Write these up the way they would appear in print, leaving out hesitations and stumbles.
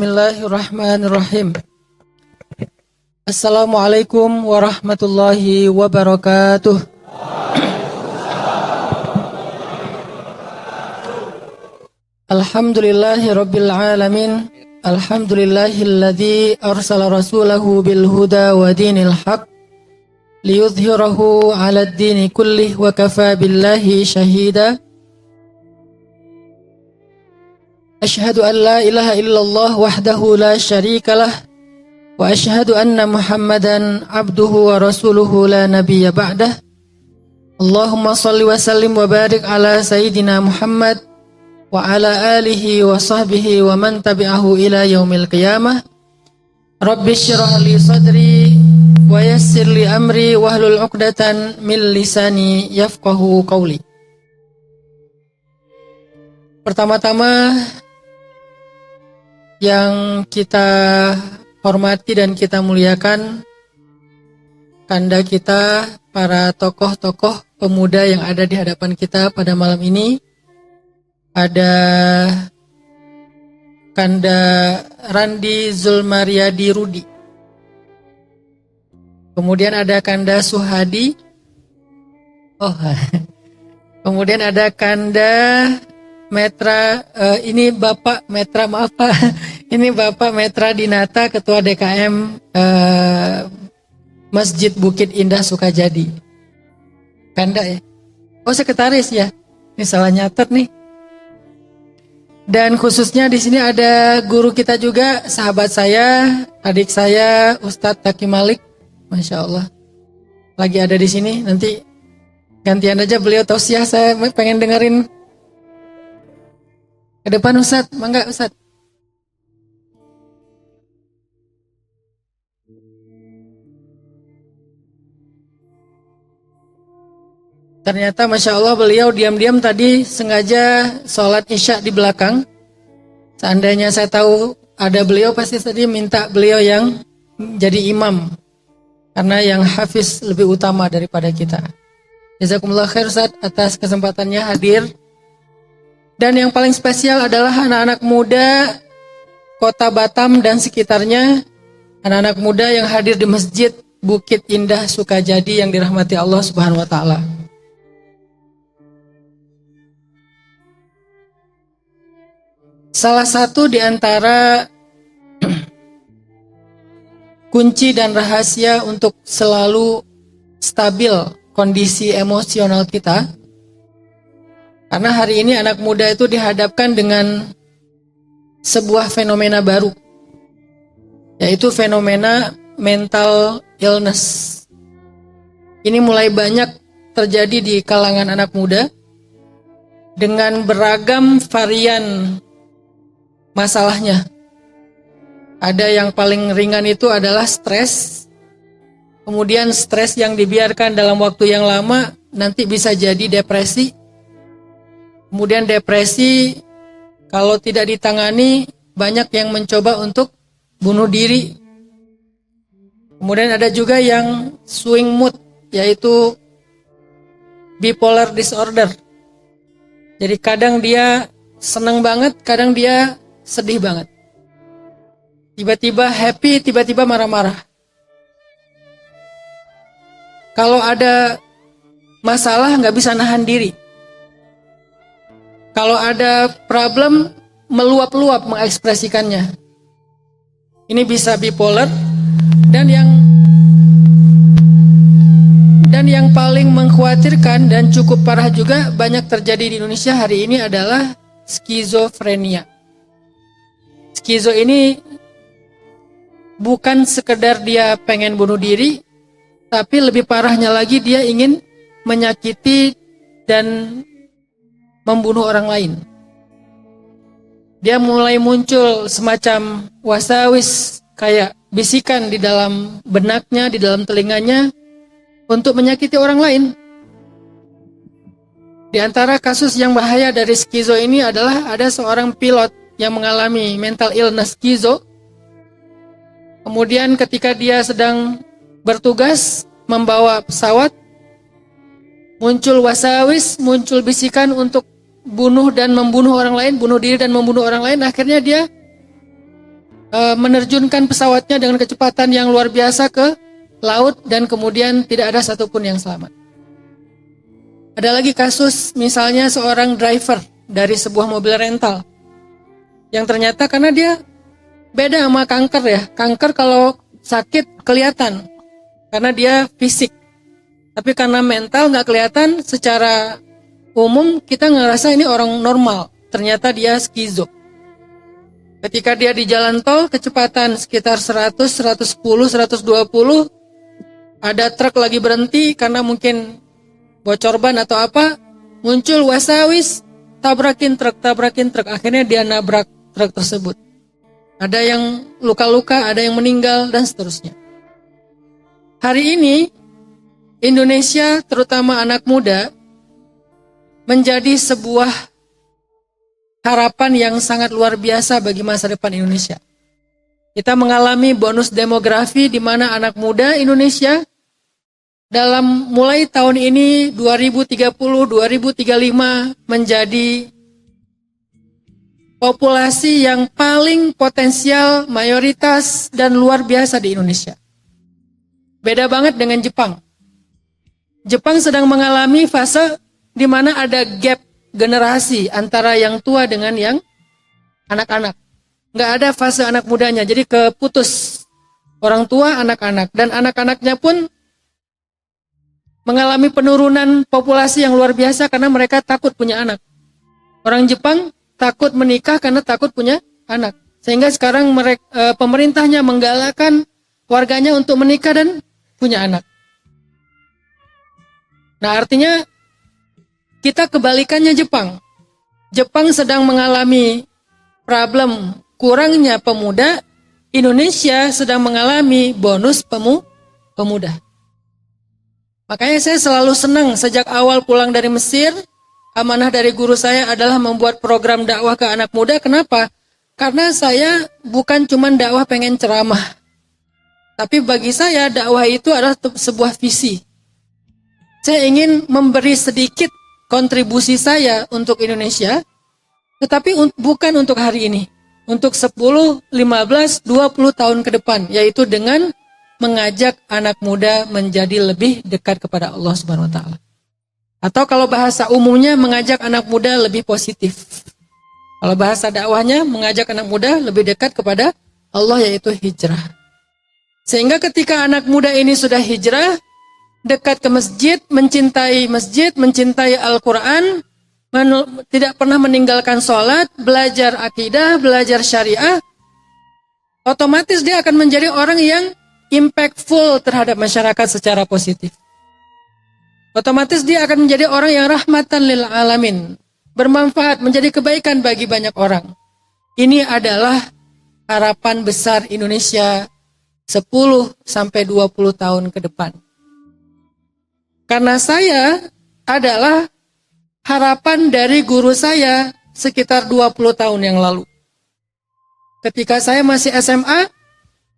Bismillahirrahmanirrahim. Assalamualaikum warahmatullahi wabarakatuh. Alhamdulillahi rabbil alamin. Alhamdulillahilladzi arsala rasulahu bil huda wa dinil haq liyudhhirahu 'alad dini kullih wa kafa billahi shahida. Asyhadu an la ilaha illallah wahdahu la syarika lah wa asyhadu anna Muhammadan abduhu wa rasuluhu la nabiyya ba'dah. Allahumma shalli wa sallim wa barik ala sayyidina Muhammad wa ala alihi wa sahbihi wa man tabi'ahu ila yaumil qiyamah. Rabbi shrah li sadri wa yassir li amri wahlul 'uqdatan min lisani yafqahu qawli. Pertama-tama yang kita hormati dan kita muliakan kanda kita, para tokoh-tokoh pemuda yang ada di hadapan kita pada malam ini. Ada Kanda Randi Zulmaryadi Rudi, kemudian ada Kanda Suhadi, kemudian ada Kanda Metra, ini Bapak Metra, maaf Pak, ini Bapak Metra Dinata, Ketua DKM Masjid Bukit Indah Sukajadi. Kanda ya? Oh, sekretaris ya? Ini salah nyatet nih. Dan khususnya di sini ada guru kita juga, sahabat saya, adik saya, Ustadz Taki Malik, Masya Allah, lagi ada di sini. Nanti gantian aja beliau tausiah, saya pengen dengerin. Ke depan Ustadz, mangga Ustadz. Ternyata Masya Allah beliau diam-diam tadi sengaja sholat isya di belakang. Seandainya saya tahu ada beliau, pasti tadi minta beliau yang jadi imam, karena yang hafiz lebih utama daripada kita. Jazakumullah khair Ustaz atas kesempatannya hadir. Dan yang paling spesial adalah anak-anak muda Kota Batam dan sekitarnya, anak-anak muda yang hadir di Masjid Bukit Indah Sukajadi yang dirahmati Allah Subhanahu wa taala. Salah satu di antara kunci dan rahasia untuk selalu stabil kondisi emosional kita, karena hari ini anak muda itu dihadapkan dengan sebuah fenomena baru, yaitu fenomena mental illness. Ini mulai banyak terjadi di kalangan anak muda dengan beragam varian masalahnya. Ada yang paling ringan itu adalah stres. Kemudian stres yang dibiarkan dalam waktu yang lama nanti bisa jadi depresi. Kemudian depresi kalau tidak ditangani banyak yang mencoba untuk bunuh diri. Kemudian ada juga yang swing mood, yaitu bipolar disorder. Jadi kadang dia senang banget, kadang dia sedih banget. Tiba-tiba happy, tiba-tiba marah-marah. Kalau ada masalah nggak bisa nahan diri. Kalau ada problem, meluap-luap mengekspresikannya. Ini bisa bipolar. Dan yang paling mengkhawatirkan dan cukup parah juga banyak terjadi di Indonesia hari ini adalah skizofrenia. Skizo ini bukan sekedar dia pengen bunuh diri, tapi lebih parahnya lagi dia ingin menyakiti dan membunuh orang lain. Dia mulai muncul semacam wasawis, kayak bisikan di dalam benaknya, di dalam telinganya untuk menyakiti orang lain. Di antara kasus yang bahaya dari skizo ini adalah ada seorang pilot yang mengalami mental illness skizo. Kemudian ketika dia sedang bertugas membawa pesawat, muncul wasawis, muncul bisikan untuk bunuh dan membunuh orang lain, bunuh diri dan membunuh orang lain. Akhirnya dia menerjunkan pesawatnya dengan kecepatan yang luar biasa ke laut dan kemudian tidak ada satupun yang selamat. Ada lagi kasus misalnya seorang driver dari sebuah mobil rental yang ternyata karena dia beda sama kanker ya. Kanker kalau sakit kelihatan karena dia fisik. Tapi karena mental nggak kelihatan, secara umum kita ngerasa ini orang normal. Ternyata dia skizo. Ketika dia di jalan tol kecepatan sekitar 100, 110, 120, ada truk lagi berhenti karena mungkin bocor ban atau apa, muncul wasawis, tabrakin truk. Akhirnya dia nabrak truk tersebut. Ada yang luka-luka, ada yang meninggal, dan seterusnya. Hari ini, Indonesia, terutama anak muda, menjadi sebuah harapan yang sangat luar biasa bagi masa depan Indonesia. Kita mengalami bonus demografi di mana anak muda Indonesia dalam mulai tahun ini 2030, 2035 menjadi populasi yang paling potensial, mayoritas, dan luar biasa di Indonesia. Beda banget dengan Jepang. Jepang sedang mengalami fase di mana ada gap generasi antara yang tua dengan yang anak-anak. Nggak ada fase anak mudanya, jadi keputus orang tua, anak-anak. Dan anak-anaknya pun mengalami penurunan populasi yang luar biasa karena mereka takut punya anak. Orang Jepang takut menikah karena takut punya anak. Sehingga sekarang pemerintahnya menggalakkan warganya untuk menikah dan punya anak. Nah, artinya kita kebalikannya Jepang. Jepang sedang mengalami problem kurangnya pemuda, Indonesia sedang mengalami bonus pemuda. Makanya saya selalu senang sejak awal pulang dari Mesir, amanah dari guru saya adalah membuat program dakwah ke anak muda. Kenapa? Karena saya bukan cuma dakwah pengen ceramah. Tapi bagi saya dakwah itu adalah sebuah visi. Saya ingin memberi sedikit kontribusi saya untuk Indonesia, tetapi bukan untuk hari ini. Untuk 10, 15, 20 tahun ke depan, yaitu dengan mengajak anak muda menjadi lebih dekat kepada Allah Subhanahu wa taala. Atau kalau bahasa umumnya mengajak anak muda lebih positif. Kalau bahasa dakwahnya mengajak anak muda lebih dekat kepada Allah, yaitu hijrah. Sehingga ketika anak muda ini sudah hijrah, dekat ke masjid, mencintai Al-Quran, tidak pernah meninggalkan sholat, belajar akidah, belajar syariah, otomatis dia akan menjadi orang yang impactful terhadap masyarakat secara positif. Otomatis dia akan menjadi orang yang rahmatan lil alamin, bermanfaat, menjadi kebaikan bagi banyak orang. Ini adalah harapan besar Indonesia 10-20 tahun ke depan. Karena saya adalah harapan dari guru saya sekitar 20 tahun yang lalu. Ketika saya masih SMA,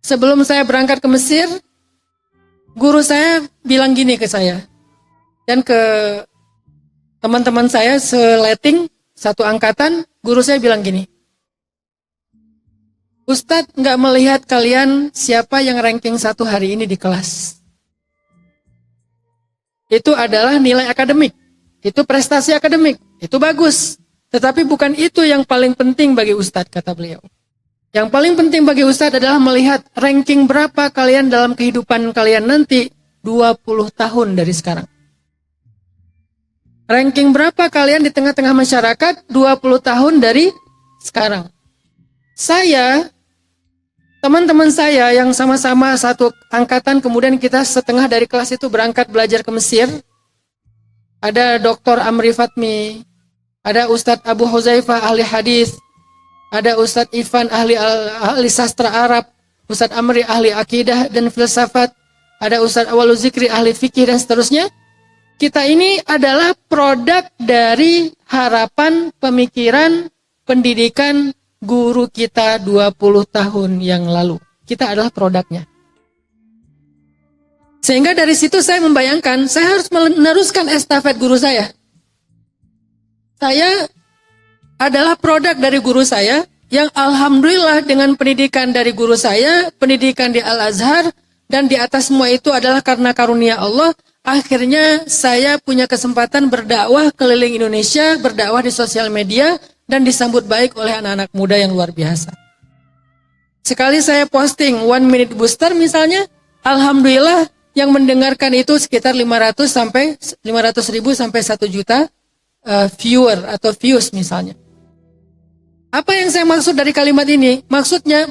sebelum saya berangkat ke Mesir, guru saya bilang gini ke saya. Dan ke teman-teman saya seleting, satu angkatan, guru saya bilang gini. Ustadz nggak melihat kalian siapa yang ranking 1 hari ini di kelas. Itu adalah nilai akademik, itu prestasi akademik, itu bagus. Tetapi bukan itu yang paling penting bagi Ustadz, kata beliau. Yang paling penting bagi Ustadz adalah melihat ranking berapa kalian dalam kehidupan kalian nanti 20 tahun dari sekarang. Ranking berapa kalian di tengah-tengah masyarakat 20 tahun dari sekarang. Saya, teman-teman saya yang sama-sama satu angkatan, kemudian kita setengah dari kelas itu berangkat belajar ke Mesir. Ada Dr. Amri Fatmi, ada Ustadz Abu Huzaifah ahli hadis, ada Ustadz Ifan ahli sastra Arab, Ustadz Amri ahli akidah dan filsafat, ada Ustadz Awalu Zikri ahli fikih dan seterusnya. Kita ini adalah produk dari harapan, pemikiran, pendidikan guru kita 20 tahun yang lalu. Kita adalah produknya. Sehingga dari situ saya membayangkan, saya harus meneruskan estafet guru saya. Saya adalah produk dari guru saya yang alhamdulillah dengan pendidikan dari guru saya, pendidikan di Al-Azhar, dan di atas semua itu adalah karena karunia Allah, akhirnya saya punya kesempatan berdakwah keliling Indonesia, berdakwah di sosial media, dan disambut baik oleh anak-anak muda yang luar biasa. Sekali saya posting 1 minute booster misalnya, alhamdulillah yang mendengarkan itu sekitar 500 ribu sampai 1 juta viewer atau views misalnya. Apa yang saya maksud dari kalimat ini? Maksudnya,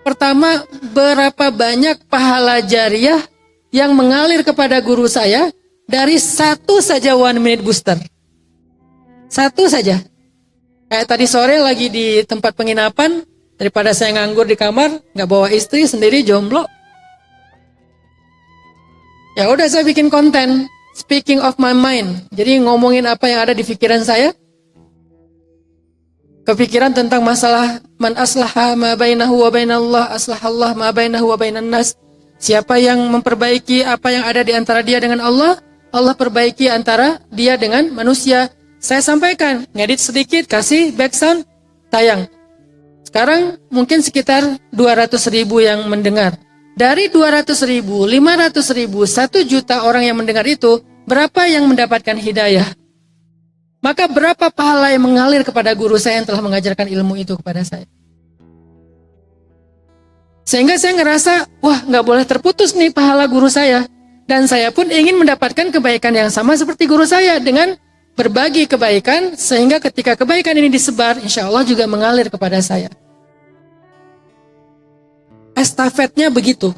pertama, berapa banyak pahala jariah yang mengalir kepada guru saya dari satu saja 1 minute booster. Satu saja. Kayak tadi sore lagi di tempat penginapan, daripada saya nganggur di kamar, nggak bawa istri, sendiri jomblo. Ya udah saya bikin konten, speaking of my mind. Jadi ngomongin apa yang ada di pikiran saya. Kepikiran tentang masalah man aslaha ma bainahu wa bainallah aslahallah ma bainahu wa bainan nas. Siapa yang memperbaiki apa yang ada di antara dia dengan Allah, Allah perbaiki antara dia dengan manusia. Saya sampaikan, ngedit sedikit, kasih back sound, tayang. Sekarang mungkin sekitar 200 ribu yang mendengar. Dari 200 ribu, 500 ribu, 1 juta orang yang mendengar itu, berapa yang mendapatkan hidayah? Maka berapa pahala yang mengalir kepada guru saya yang telah mengajarkan ilmu itu kepada saya. Sehingga saya ngerasa, wah nggak boleh terputus nih pahala guru saya. Dan saya pun ingin mendapatkan kebaikan yang sama seperti guru saya dengan berbagi kebaikan. Sehingga ketika kebaikan ini disebar, insya Allah juga mengalir kepada saya. Estafetnya begitu.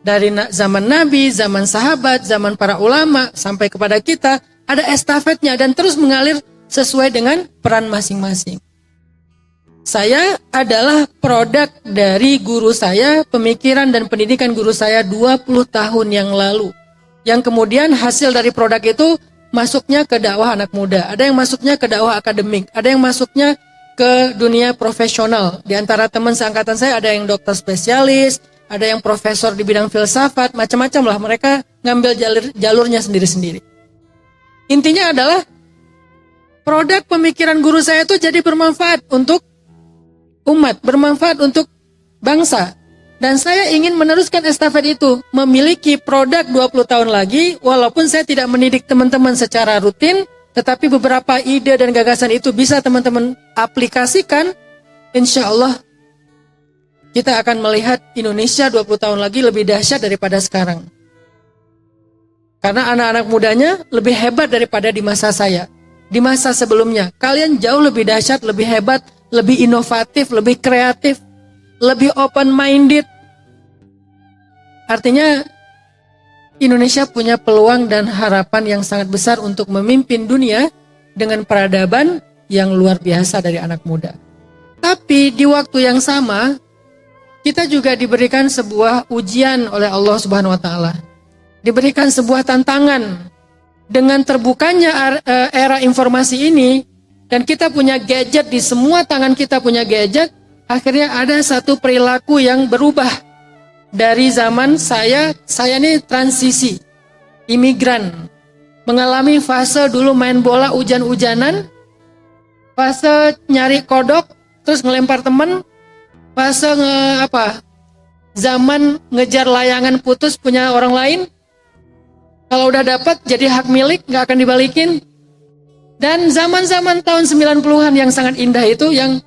Dari zaman Nabi, zaman sahabat, zaman para ulama, sampai kepada kita, ada estafetnya dan terus mengalir sesuai dengan peran masing-masing. Saya adalah produk dari guru saya, pemikiran dan pendidikan guru saya 20 tahun yang lalu. Yang kemudian hasil dari produk itu masuknya ke dakwah anak muda. Ada yang masuknya ke dakwah akademik, ada yang masuknya ke dunia profesional. Di antara teman seangkatan saya ada yang dokter spesialis, ada yang profesor di bidang filsafat, macam-macam lah. Mereka ngambil jalurnya sendiri-sendiri. Intinya adalah produk pemikiran guru saya itu jadi bermanfaat untuk umat, bermanfaat untuk bangsa. Dan saya ingin meneruskan estafet itu, memiliki produk 20 tahun lagi, walaupun saya tidak mendidik teman-teman secara rutin, tetapi beberapa ide dan gagasan itu bisa teman-teman aplikasikan, insya Allah kita akan melihat Indonesia 20 tahun lagi lebih dahsyat daripada sekarang. Karena anak-anak mudanya lebih hebat daripada di masa saya. Di masa sebelumnya, kalian jauh lebih dahsyat, lebih hebat, lebih inovatif, lebih kreatif, lebih open-minded. Artinya, Indonesia punya peluang dan harapan yang sangat besar untuk memimpin dunia dengan peradaban yang luar biasa dari anak muda. Tapi di waktu yang sama, kita juga diberikan sebuah ujian oleh Allah Subhanahu wa Ta'ala. Diberikan sebuah tantangan dengan terbukanya era informasi ini, dan kita punya gadget, di semua tangan kita punya gadget. Akhirnya ada satu perilaku yang berubah dari zaman saya ini transisi imigran, mengalami fase dulu main bola hujan-hujanan, fase nyari kodok terus ngelempar temen, fase zaman ngejar layangan putus punya orang lain. Kalau udah dapat jadi hak milik, nggak akan dibalikin. Dan zaman-zaman tahun 90-an yang sangat indah itu, yang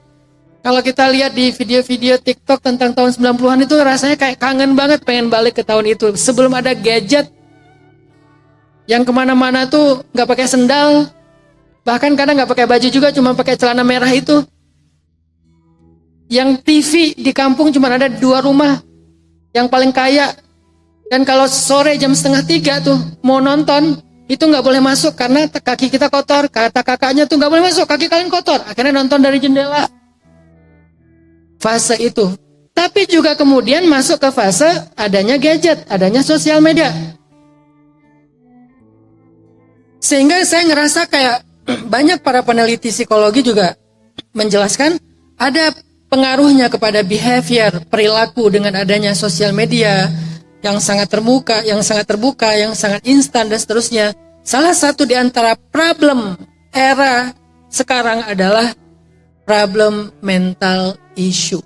kalau kita lihat di video-video TikTok tentang tahun 90-an itu rasanya kayak kangen banget pengen balik ke tahun itu. Sebelum ada gadget yang kemana-mana tuh nggak pakai sendal, bahkan kadang nggak pakai baju juga, cuma pakai celana merah itu. Yang TV di kampung cuma ada 2 rumah, yang paling kaya. Dan kalau sore jam 2:30 tuh mau nonton, itu nggak boleh masuk karena kaki kita kotor. Kata kakaknya tuh nggak boleh masuk, kaki kalian kotor. Akhirnya nonton dari jendela. Fase itu. Tapi juga kemudian masuk ke fase adanya gadget, adanya sosial media. Sehingga saya ngerasa kayak banyak para peneliti psikologi juga menjelaskan ada pengaruhnya kepada behavior, perilaku dengan adanya sosial media yang sangat terbuka, yang sangat instan dan seterusnya. Salah satu di antara problem era sekarang adalah problem mental issue.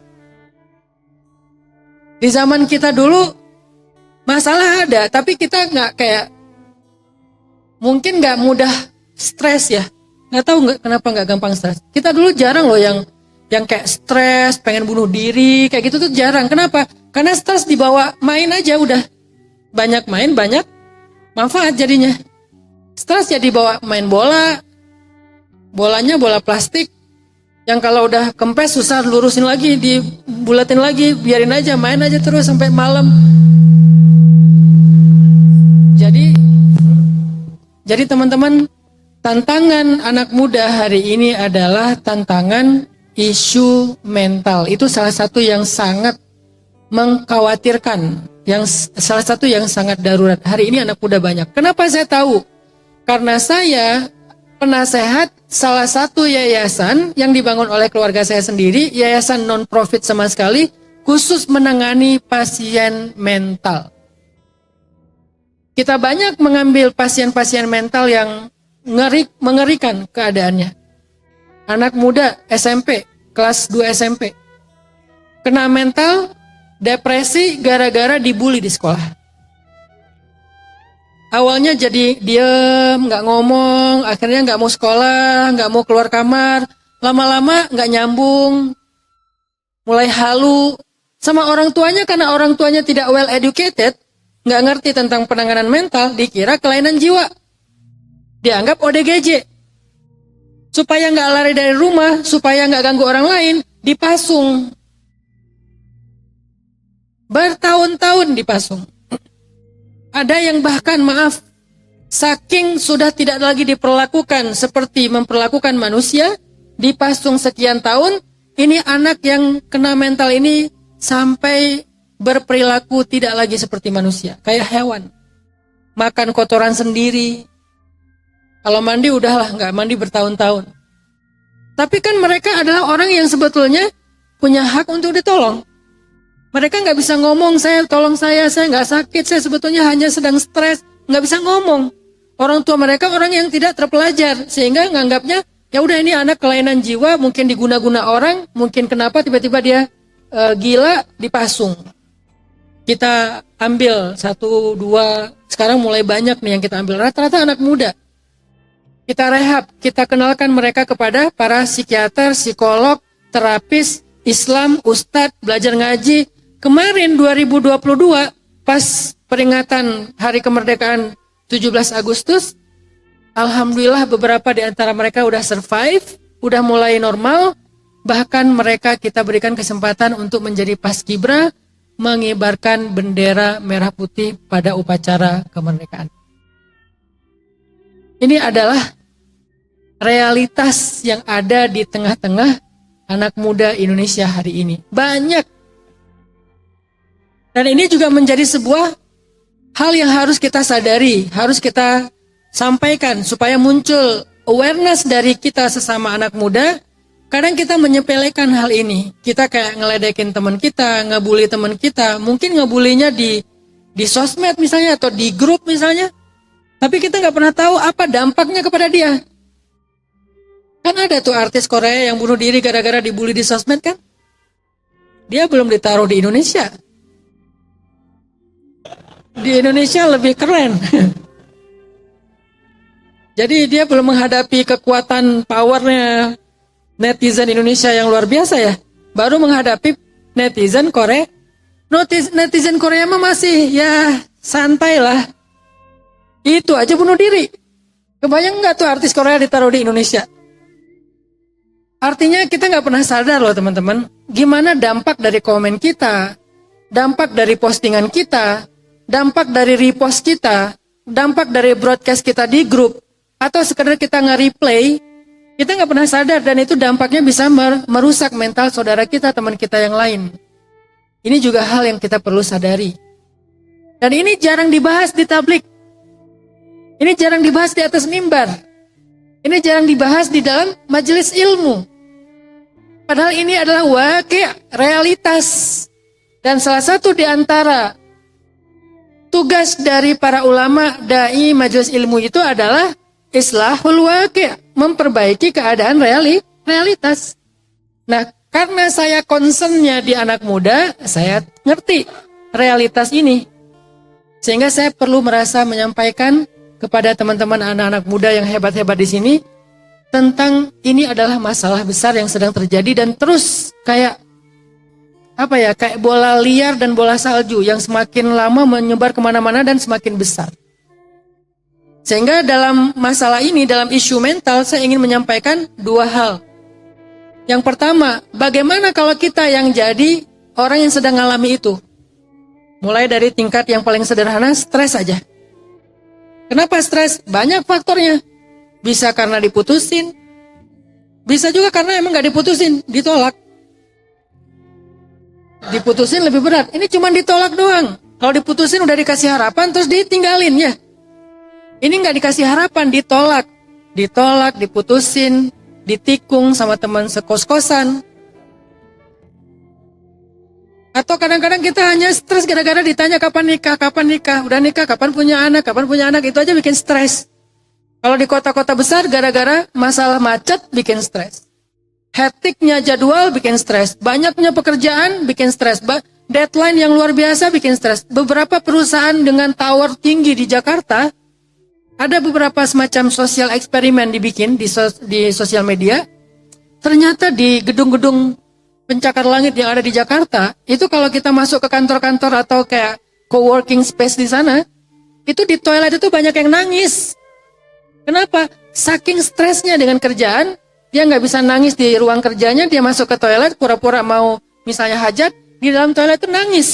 Di zaman kita dulu masalah ada, tapi kita nggak kayak, mungkin nggak mudah stres ya. Nggak tahu kenapa nggak gampang stres. Kita dulu jarang loh yang kayak stres, pengen bunuh diri, kayak gitu tuh jarang. Kenapa? Karena stres dibawa main aja udah. Banyak main, banyak manfaat jadinya. Stres ya dibawa main bola, bolanya bola plastik, yang kalau udah kempes susah lurusin lagi, dibulatin lagi, biarin aja, main aja terus sampai malam. Jadi teman-teman, tantangan anak muda hari ini adalah tantangan isu mental. Itu salah satu yang sangat mengkhawatirkan, salah satu yang sangat darurat. Hari ini anak muda banyak. Kenapa saya tahu? Karena saya penasehat salah satu yayasan yang dibangun oleh keluarga saya sendiri, yayasan non-profit sama sekali, khusus menangani pasien mental. Kita banyak mengambil pasien-pasien mental yang mengerikan keadaannya. Anak muda SMP, kelas 2 SMP, kena mental, depresi gara-gara dibully di sekolah. Awalnya jadi diem, nggak ngomong, akhirnya nggak mau sekolah, nggak mau keluar kamar, lama-lama nggak nyambung, mulai halu sama orang tuanya karena orang tuanya tidak well educated, nggak ngerti tentang penanganan mental, dikira kelainan jiwa, dianggap ODGJ. Supaya nggak lari dari rumah, supaya nggak ganggu orang lain, dipasung. Bertahun-tahun dipasung. Ada yang bahkan saking sudah tidak lagi diperlakukan seperti memperlakukan manusia, dipasung sekian tahun, ini anak yang kena mental ini sampai berperilaku tidak lagi seperti manusia, kayak hewan. Makan kotoran sendiri. Kalau mandi udahlah, nggak mandi bertahun-tahun. Tapi kan mereka adalah orang yang sebetulnya punya hak untuk ditolong. Mereka nggak bisa ngomong, tolong saya nggak sakit, saya sebetulnya hanya sedang stres, nggak bisa ngomong. Orang tua mereka orang yang tidak terpelajar, sehingga nganggapnya ya udah ini anak kelainan jiwa, mungkin diguna-guna orang, mungkin kenapa tiba-tiba dia gila, dipasung. Kita ambil 1, 2, sekarang mulai banyak nih yang kita ambil, rata-rata anak muda. Kita rehab, kita kenalkan mereka kepada para psikiater, psikolog, terapis, Islam, ustadz, belajar ngaji. Kemarin 2022 pas peringatan Hari Kemerdekaan 17 Agustus, alhamdulillah beberapa di antara mereka udah survive, udah mulai normal, bahkan mereka kita berikan kesempatan untuk menjadi paskibra, mengibarkan bendera merah putih pada upacara kemerdekaan. Ini adalah realitas yang ada di tengah-tengah anak muda Indonesia hari ini. Banyak. Dan ini juga menjadi sebuah hal yang harus kita sadari, harus kita sampaikan supaya muncul awareness dari kita sesama anak muda. Kadang kita menyepelekan hal ini. Kita kayak ngeledekin teman kita, ngebully teman kita. Mungkin ngebulinya di sosmed misalnya atau di grup misalnya. Tapi kita nggak pernah tahu apa dampaknya kepada dia. Kan ada tuh artis Korea yang bunuh diri gara-gara dibully di sosmed kan? Dia belum ditaruh di Indonesia. Di Indonesia lebih keren. Jadi dia belum menghadapi kekuatan powernya netizen Indonesia yang luar biasa ya. Baru menghadapi netizen Korea. Netizen Korea mah masih ya santai lah. Itu aja bunuh diri. Kebayang nggak tuh artis Korea ditaruh di Indonesia? Artinya kita nggak pernah sadar loh teman-teman. Gimana dampak dari komen kita, dampak dari postingan kita, dampak dari repost kita, dampak dari broadcast kita di grup, atau sekedar kita nge-replay, kita nggak pernah sadar dan itu dampaknya bisa merusak mental saudara kita, teman kita yang lain. Ini juga hal yang kita perlu sadari. Dan ini jarang dibahas di tablik. Ini jarang dibahas di atas mimbar. Ini jarang dibahas di dalam majelis ilmu. Padahal ini adalah waqi', realitas. Dan salah satu di antara tugas dari para ulama, dai, majelis ilmu itu adalah islahul waqi', memperbaiki keadaan realitas. Nah, karena saya concernnya di anak muda, saya ngerti realitas ini. Sehingga saya perlu merasa menyampaikan kepada teman-teman anak-anak muda yang hebat-hebat di sini tentang ini adalah masalah besar yang sedang terjadi dan terus kayak kayak bola liar dan bola salju yang semakin lama menyebar kemana-mana dan semakin besar. Sehingga dalam masalah ini, dalam isu mental, saya ingin menyampaikan dua hal. Yang pertama, bagaimana kalau kita yang jadi orang yang sedang mengalami itu? Mulai dari tingkat yang paling sederhana, stres aja. Kenapa stres? Banyak faktornya. Bisa karena diputusin, bisa juga karena emang gak diputusin, ditolak. Diputusin lebih berat, ini cuma ditolak doang. Kalau diputusin udah dikasih harapan, terus ditinggalin ya. Ini gak dikasih harapan, ditolak. Ditolak, diputusin, ditikung sama teman sekos-kosan. Atau kadang-kadang kita hanya stres gara-gara ditanya kapan nikah, udah nikah, kapan punya anak, itu aja bikin stres. Kalau di kota-kota besar gara-gara masalah macet bikin stres. Hektiknya jadwal bikin stres, banyaknya pekerjaan bikin stres, deadline yang luar biasa bikin stres. Beberapa perusahaan dengan tower tinggi di Jakarta, ada beberapa semacam sosial eksperimen dibikin di sosial media. Ternyata di gedung-gedung pencakar langit yang ada di Jakarta, itu kalau kita masuk ke kantor-kantor atau kayak co-working space di sana, itu di toilet itu banyak yang nangis. Kenapa? Saking stresnya dengan kerjaan, dia nggak bisa nangis di ruang kerjanya, dia masuk ke toilet, pura-pura mau misalnya hajat, di dalam toilet itu nangis.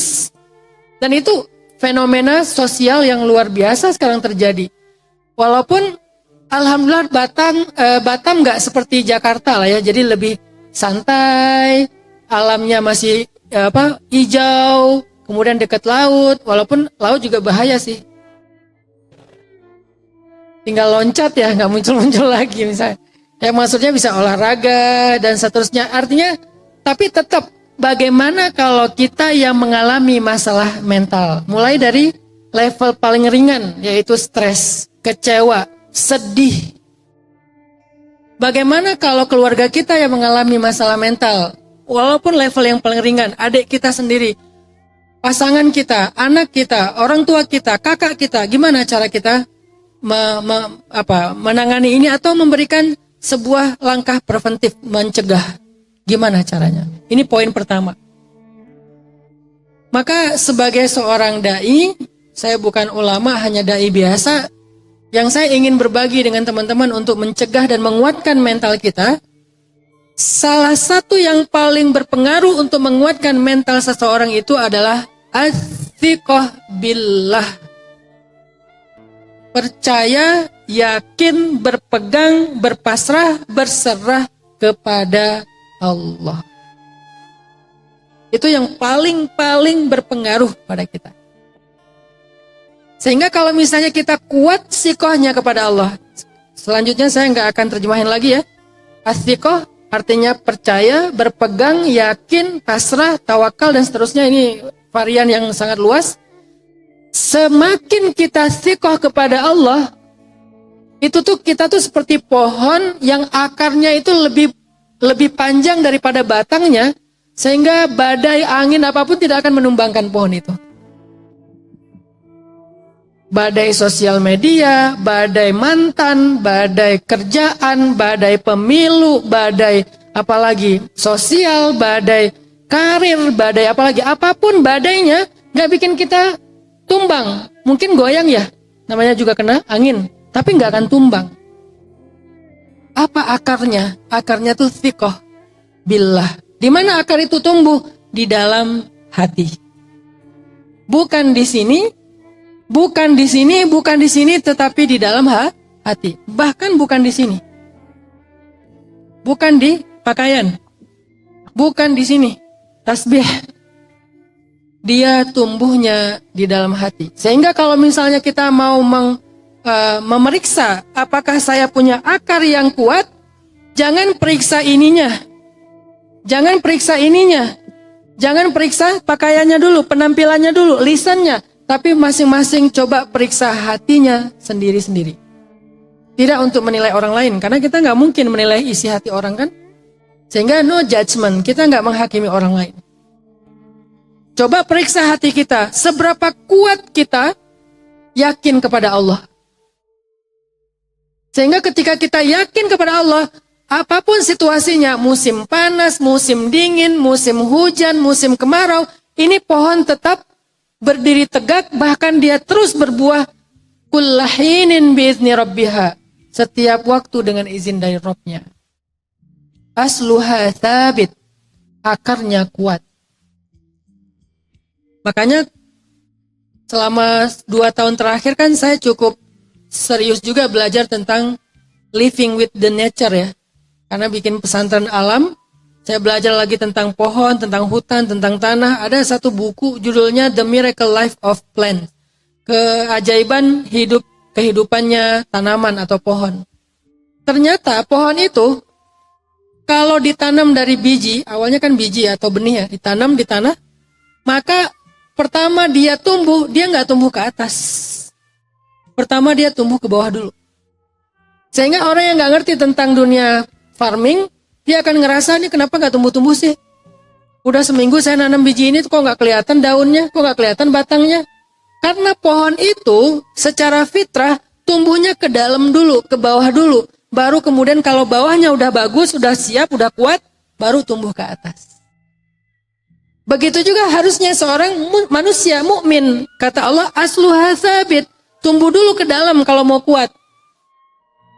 Dan itu fenomena sosial yang luar biasa sekarang terjadi. Walaupun alhamdulillah Batam nggak seperti Jakarta lah ya, jadi lebih santai. Alamnya masih hijau, kemudian dekat laut, walaupun laut juga bahaya sih. Tinggal loncat ya, nggak muncul-muncul lagi misalnya. Ya maksudnya bisa olahraga dan seterusnya. Artinya, tapi tetap bagaimana kalau kita yang mengalami masalah mental, mulai dari level paling ringan, yaitu stres, kecewa, sedih. Bagaimana kalau keluarga kita yang mengalami masalah mental? Walaupun level yang paling ringan, adik kita sendiri, pasangan kita, anak kita, orang tua kita, kakak kita, gimana cara kita menangani ini atau memberikan sebuah langkah preventif mencegah? Gimana caranya? Ini poin pertama. Maka sebagai seorang dai, saya bukan ulama, hanya dai biasa, yang saya ingin berbagi dengan teman-teman untuk mencegah dan menguatkan mental kita. Salah satu yang paling berpengaruh untuk menguatkan mental seseorang itu adalah ats-tsiqah billah. Percaya, yakin, berpegang, berpasrah, berserah kepada Allah. Itu yang paling berpengaruh pada kita. Sehingga kalau misalnya kita kuat tsiqahnya kepada Allah. Selanjutnya saya nggak akan terjemahin lagi ya. Ats-tsiqah artinya percaya, berpegang, yakin, pasrah, tawakal, dan seterusnya. Ini varian yang sangat luas. Semakin kita tsiqah kepada Allah, itu tuh kita tuh seperti pohon yang akarnya itu lebih panjang daripada batangnya, sehingga badai angin apapun tidak akan menumbangkan pohon itu. Badai sosial media, badai mantan, badai kerjaan, badai pemilu, badai apalagi sosial, badai karir, badai apalagi, apapun badainya gak bikin kita tumbang. Mungkin goyang ya, namanya juga kena angin, tapi gak akan tumbang. Apa akarnya? Akarnya tuh tsiqah billah. Di mana akar itu tumbuh? Di dalam hati. Bukan di sini, bukan di sini, tetapi di dalam hati. Bahkan bukan di sini. Bukan di pakaian. Bukan di sini. Tasbih. Dia tumbuhnya di dalam hati. Sehingga kalau misalnya kita mau memeriksa apakah saya punya akar yang kuat, jangan periksa ininya. Jangan periksa ininya. Jangan periksa pakaiannya dulu, penampilannya dulu, lisannya. Tapi masing-masing coba periksa hatinya sendiri-sendiri. Tidak untuk menilai orang lain, karena kita nggak mungkin menilai isi hati orang kan. Sehingga no judgment, kita nggak menghakimi orang lain. Coba periksa hati kita, seberapa kuat kita yakin kepada Allah. Sehingga ketika kita yakin kepada Allah, apapun situasinya, musim panas, musim dingin, musim hujan, musim kemarau, ini pohon tetap berdiri tegak, bahkan dia terus berbuah kullahinin biizni rabbiha, setiap waktu dengan izin dari Rabbnya. Asluha thabit, akarnya kuat. Makanya selama 2 tahun terakhir kan saya cukup serius juga belajar tentang living with the nature ya. Karena bikin pesantren alam, saya belajar lagi tentang pohon, tentang hutan, tentang tanah. Ada satu buku judulnya The Miracle Life of Plants. Keajaiban kehidupannya tanaman atau pohon. Ternyata pohon itu kalau ditanam dari biji, awalnya kan biji atau benih ya, ditanam di tanah, maka pertama dia tumbuh, dia nggak tumbuh ke atas. Pertama dia tumbuh ke bawah dulu. Sehingga orang yang nggak ngerti tentang dunia farming, dia akan ngerasa ini kenapa nggak tumbuh-tumbuh sih? Udah seminggu saya nanam biji ini, kok nggak kelihatan daunnya, kok nggak kelihatan batangnya? Karena pohon itu secara fitrah tumbuhnya ke dalam dulu, ke bawah dulu. Baru kemudian kalau bawahnya udah bagus, udah siap, udah kuat, baru tumbuh ke atas. Begitu juga harusnya seorang manusia mukmin. Kata Allah, asluha tsabit. Tumbuh dulu ke dalam kalau mau kuat.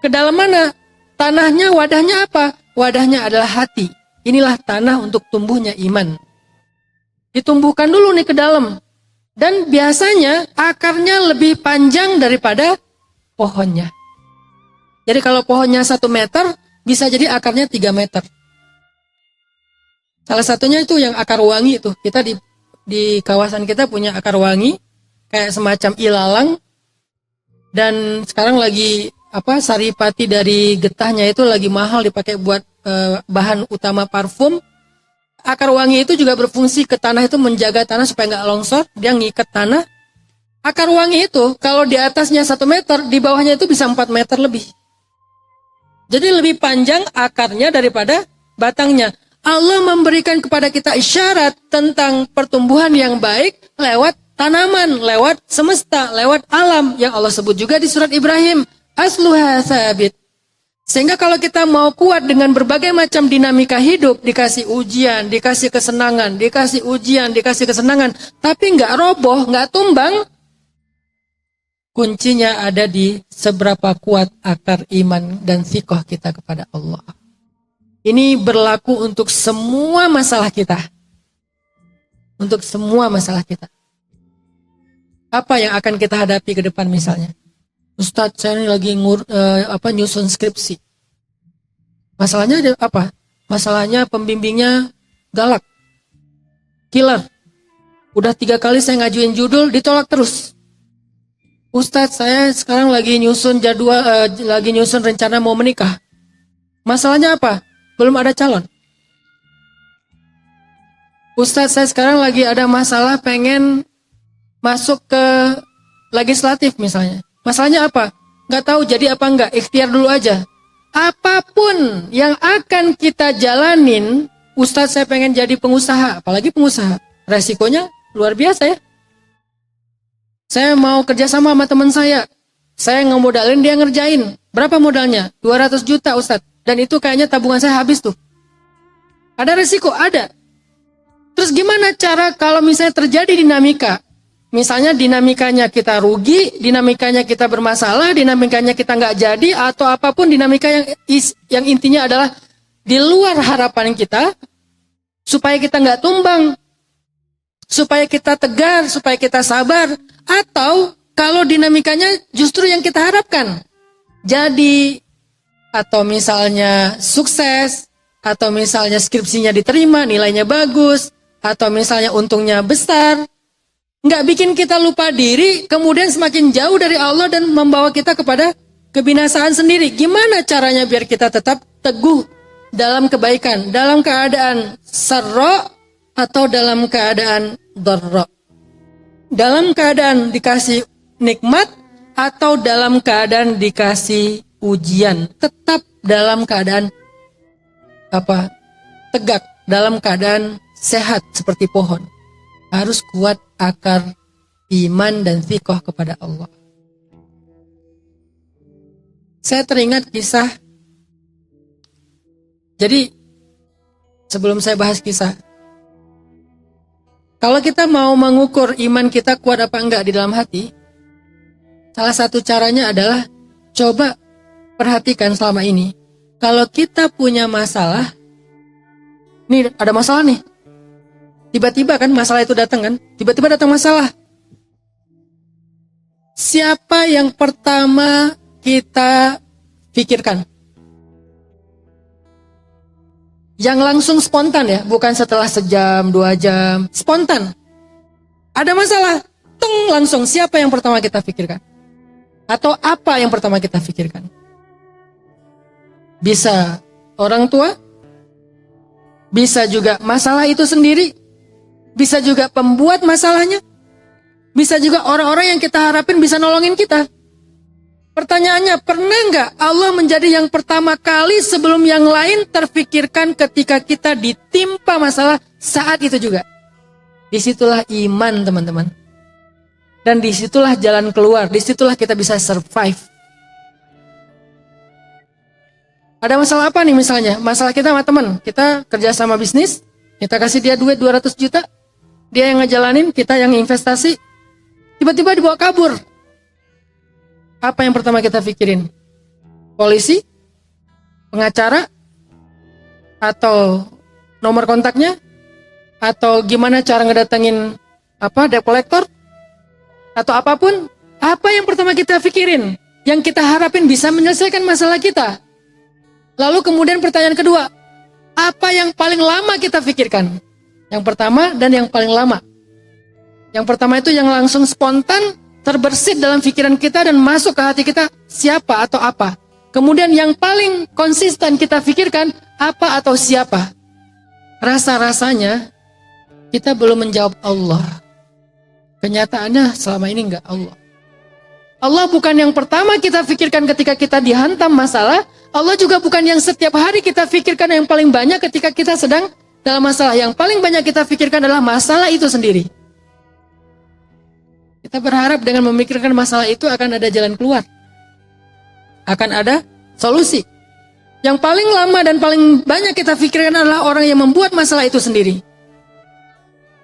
Ke dalam mana? Tanahnya, wadahnya apa? Wadahnya adalah hati. Inilah tanah untuk tumbuhnya iman. Ditumbuhkan dulu nih ke dalam. Dan biasanya akarnya lebih panjang daripada pohonnya. Jadi kalau pohonnya 1 meter, bisa jadi akarnya 3 meter. Salah satunya itu yang akar wangi itu. Kita di kawasan kita punya akar wangi kayak semacam ilalang, dan sekarang lagi saripati dari getahnya itu lagi mahal dipakai buat bahan utama parfum. Akar wangi itu juga berfungsi ke tanah itu, menjaga tanah supaya nggak longsor, dia ngikat tanah. Akar wangi itu kalau di atasnya 1 meter, di bawahnya itu bisa 4 meter lebih. Jadi lebih panjang akarnya daripada batangnya. Allah memberikan kepada kita isyarat tentang pertumbuhan yang baik lewat tanaman, lewat semesta, lewat alam yang Allah sebut juga di surat Ibrahim. Asluha tsabit. Sehingga kalau kita mau kuat dengan berbagai macam dinamika hidup, dikasih ujian, dikasih kesenangan, dikasih ujian, dikasih kesenangan, tapi nggak roboh, nggak tumbang, kuncinya ada di seberapa kuat akar iman dan thiqah kita kepada Allah. Ini berlaku untuk semua masalah kita. Untuk semua masalah kita. Apa yang akan kita hadapi ke depan misalnya? Ustadz, saya ini lagi nyusun skripsi. Masalahnya ada apa? Masalahnya pembimbingnya galak. Killer. Udah 3 kali saya ngajuin judul, ditolak terus. Ustadz, saya sekarang lagi nyusun lagi nyusun rencana mau menikah. Masalahnya apa? Belum ada calon. Ustadz, saya sekarang lagi ada masalah pengen masuk ke legislatif misalnya. Masalahnya apa? Nggak tahu jadi apa enggak, ikhtiar dulu aja. Apapun yang akan kita jalanin, Ustadz saya pengen jadi pengusaha, apalagi pengusaha. Resikonya luar biasa ya. Saya mau kerjasama sama teman saya ngemodalin, dia ngerjain. Berapa modalnya? 200 juta Ustadz. Dan itu kayaknya tabungan saya habis tuh. Ada resiko? Ada. Terus gimana cara kalau misalnya terjadi dinamika? Misalnya dinamikanya kita rugi, dinamikanya kita bermasalah, dinamikanya kita nggak jadi, atau apapun dinamika yang intinya adalah di luar harapan kita, supaya kita nggak tumbang, supaya kita tegar, supaya kita sabar, atau kalau dinamikanya justru yang kita harapkan. Jadi, atau misalnya sukses, atau misalnya skripsinya diterima, nilainya bagus, atau misalnya untungnya besar, nggak bikin kita lupa diri, kemudian semakin jauh dari Allah dan membawa kita kepada kebinasaan sendiri. Gimana caranya biar kita tetap teguh dalam kebaikan, dalam keadaan sarra atau dalam keadaan dharra? Dalam keadaan dikasih nikmat atau dalam keadaan dikasih ujian, tetap dalam keadaan tegak dalam keadaan sehat seperti pohon. Harus kuat akar iman dan thiqah kepada Allah. Saya teringat kisah. Jadi sebelum saya bahas kisah, kalau kita mau mengukur iman kita kuat apa enggak di dalam hati, salah satu caranya adalah coba perhatikan selama ini. Kalau kita punya masalah, nih ada masalah nih. Tiba-tiba kan masalah itu datang kan? Tiba-tiba datang masalah. Siapa yang pertama kita pikirkan? Yang langsung spontan ya, bukan setelah sejam, 2 jam, spontan. Ada masalah, tung langsung siapa yang pertama kita pikirkan? Atau apa yang pertama kita pikirkan? Bisa orang tua, bisa juga masalah itu sendiri, bisa juga pembuat masalahnya, bisa juga orang-orang yang kita harapin bisa nolongin kita. Pertanyaannya, pernah nggak Allah menjadi yang pertama kali sebelum yang lain terfikirkan ketika kita ditimpa masalah saat itu juga? Disitulah iman teman-teman. Dan disitulah jalan keluar, disitulah kita bisa survive. Ada masalah apa nih misalnya? Masalah kita sama teman, kita kerja sama bisnis, kita kasih dia duit 200 juta, dia yang ngejalanin, kita yang investasi, tiba-tiba dibawa kabur. Apa yang pertama kita pikirin? Polisi? Pengacara? Atau nomor kontaknya? Atau gimana cara ngedatengin debt collector? Atau apapun? Apa yang pertama kita pikirin? Yang kita harapin bisa menyelesaikan masalah kita. Lalu kemudian pertanyaan kedua, apa yang paling lama kita pikirkan? Yang pertama dan yang paling lama. Yang pertama itu yang langsung spontan, terbersit dalam pikiran kita dan masuk ke hati kita, siapa atau apa. Kemudian yang paling konsisten kita pikirkan, apa atau siapa. Rasa-rasanya kita belum menjawab Allah. Kenyataannya selama ini enggak Allah. Allah bukan yang pertama kita pikirkan ketika kita dihantam masalah. Allah juga bukan yang setiap hari kita pikirkan yang paling banyak ketika kita sedang dalam masalah. Yang paling banyak kita pikirkan adalah masalah itu sendiri. Kita berharap dengan memikirkan masalah itu akan ada jalan keluar. Akan ada solusi. Yang paling lama dan paling banyak kita pikirkan adalah orang yang membuat masalah itu sendiri.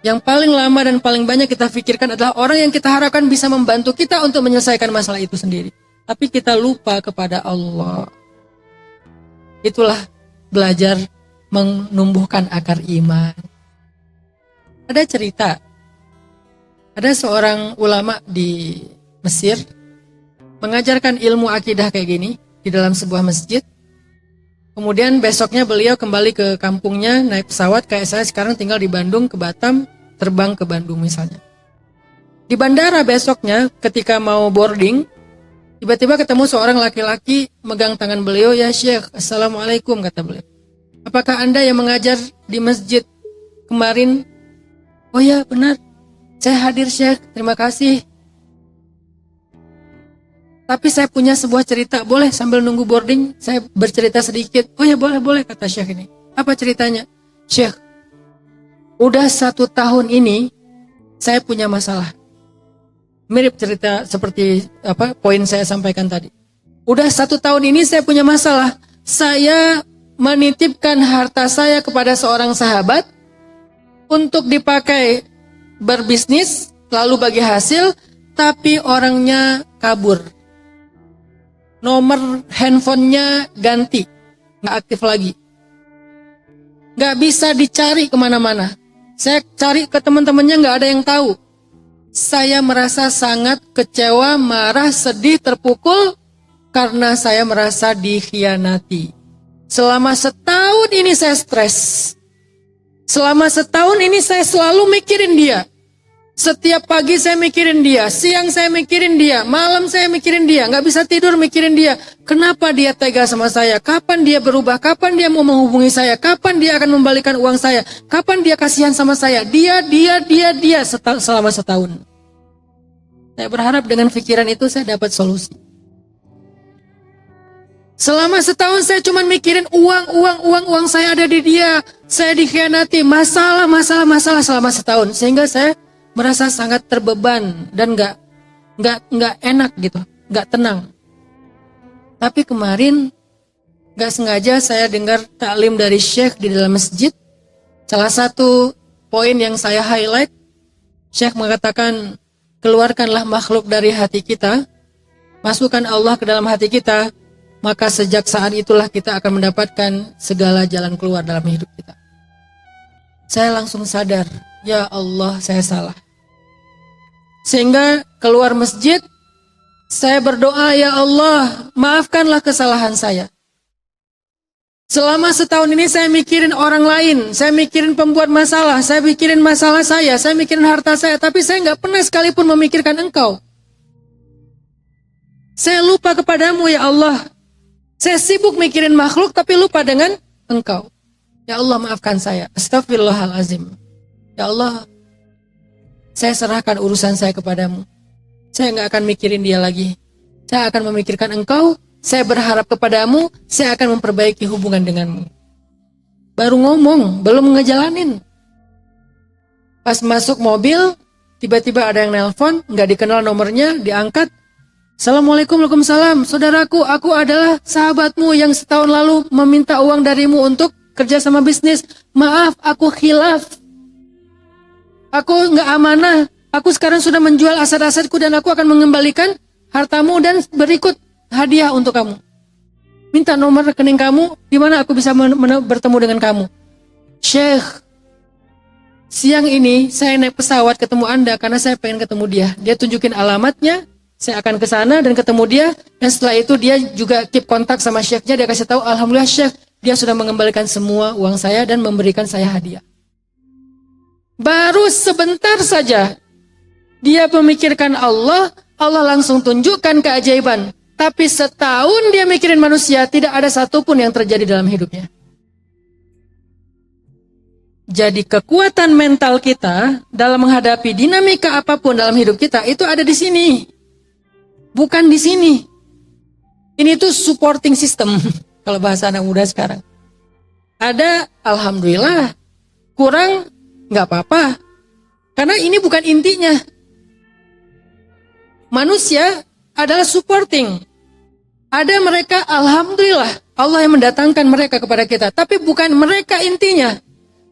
Yang paling lama dan paling banyak kita pikirkan adalah orang yang kita harapkan bisa membantu kita untuk menyelesaikan masalah itu sendiri. Tapi kita lupa kepada Allah. Itulah belajar menumbuhkan akar iman. Ada cerita. Ada seorang ulama di Mesir mengajarkan ilmu akidah kayak gini di dalam sebuah masjid. Kemudian besoknya beliau kembali ke kampungnya naik pesawat kayak saya sekarang tinggal di Bandung ke Batam, terbang ke Bandung misalnya. Di bandara besoknya ketika mau boarding, tiba-tiba ketemu seorang laki-laki megang tangan beliau, "Ya Syekh, Assalamualaikum," kata beliau. "Apakah Anda yang mengajar di masjid kemarin?" "Oh ya, benar. Saya hadir Syekh, terima kasih. Tapi saya punya sebuah cerita, boleh sambil nunggu boarding saya bercerita sedikit?" "Oh ya boleh," kata Syekh ini. "Apa ceritanya?" "Syekh, udah 1 tahun ini saya punya masalah." Mirip cerita seperti poin saya sampaikan tadi. "Udah 1 tahun ini saya punya masalah. Saya menitipkan harta saya kepada seorang sahabat untuk dipakai berbisnis, lalu bagi hasil, tapi orangnya kabur. Nomor handphonenya ganti, nggak aktif lagi. Nggak bisa dicari kemana-mana. Saya cari ke teman-temannya nggak ada yang tahu. Saya merasa sangat kecewa, marah, sedih, terpukul karena saya merasa dikhianati. Selama 1 tahun ini saya stres. Selama 1 tahun ini saya selalu mikirin dia. Setiap pagi saya mikirin dia, siang saya mikirin dia, malam saya mikirin dia, nggak bisa tidur mikirin dia. Kenapa dia tega sama saya? Kapan dia berubah? Kapan dia mau menghubungi saya? Kapan dia akan membalikan uang saya? Kapan dia kasihan sama saya? Dia selama 1 tahun. Saya berharap dengan pikiran itu saya dapat solusi. Selama setahun saya cuma mikirin uang saya ada di dia. Saya dikhianati, masalah selama setahun. Sehingga saya merasa sangat terbeban dan nggak enak gitu, nggak tenang. Tapi kemarin nggak sengaja saya dengar taklim dari Syekh di dalam masjid. Salah satu poin yang saya highlight, Syekh mengatakan, keluarkanlah makhluk dari hati kita, masukkan Allah ke dalam hati kita, maka sejak saat itulah kita akan mendapatkan segala jalan keluar dalam hidup kita. Saya langsung sadar, ya Allah, saya salah. Sehingga keluar masjid, saya berdoa, ya Allah, maafkanlah kesalahan saya. Selama setahun ini saya mikirin orang lain, saya mikirin pembuat masalah, saya mikirin masalah saya mikirin harta saya, tapi saya nggak pernah sekalipun memikirkan Engkau. Saya lupa kepadamu, ya Allah. Saya sibuk mikirin makhluk tapi lupa dengan Engkau. Ya Allah, maafkan saya. Astagfirullahalazim. Ya Allah, saya serahkan urusan saya kepadamu. Saya nggak akan mikirin dia lagi. Saya akan memikirkan Engkau. Saya berharap kepadamu. Saya akan memperbaiki hubungan denganmu. Baru ngomong, belum ngejalanin. Pas masuk mobil, tiba-tiba ada yang nelpon, nggak dikenal nomornya, diangkat. Assalamualaikum, waalaikumsalam. Saudaraku, aku adalah sahabatmu yang setahun lalu meminta uang darimu untuk kerja sama bisnis. Maaf, aku khilaf. Aku nggak amanah. Aku sekarang sudah menjual aset-asetku dan aku akan mengembalikan hartamu dan berikut hadiah untuk kamu. Minta nomor rekening kamu, di mana aku bisa bertemu dengan kamu. Syekh, siang ini saya naik pesawat ketemu Anda karena saya pengen ketemu dia. Dia tunjukin alamatnya. Saya akan ke sana dan ketemu dia, dan setelah itu dia juga keep kontak sama Syekhnya. Dia kasih tahu, alhamdulillah Syekh, dia sudah mengembalikan semua uang saya dan memberikan saya hadiah. Baru sebentar saja dia memikirkan Allah, Allah langsung tunjukkan keajaiban. Tapi setahun dia mikirin manusia, tidak ada satupun yang terjadi dalam hidupnya. Jadi kekuatan mental kita dalam menghadapi dinamika apapun dalam hidup kita itu ada di sini. Bukan di sini. Ini tuh supporting system. Kalau bahasa anak muda sekarang. Ada, alhamdulillah. Kurang, nggak apa-apa. Karena ini bukan intinya. Manusia adalah supporting. Ada mereka, alhamdulillah. Allah yang mendatangkan mereka kepada kita. Tapi bukan mereka intinya.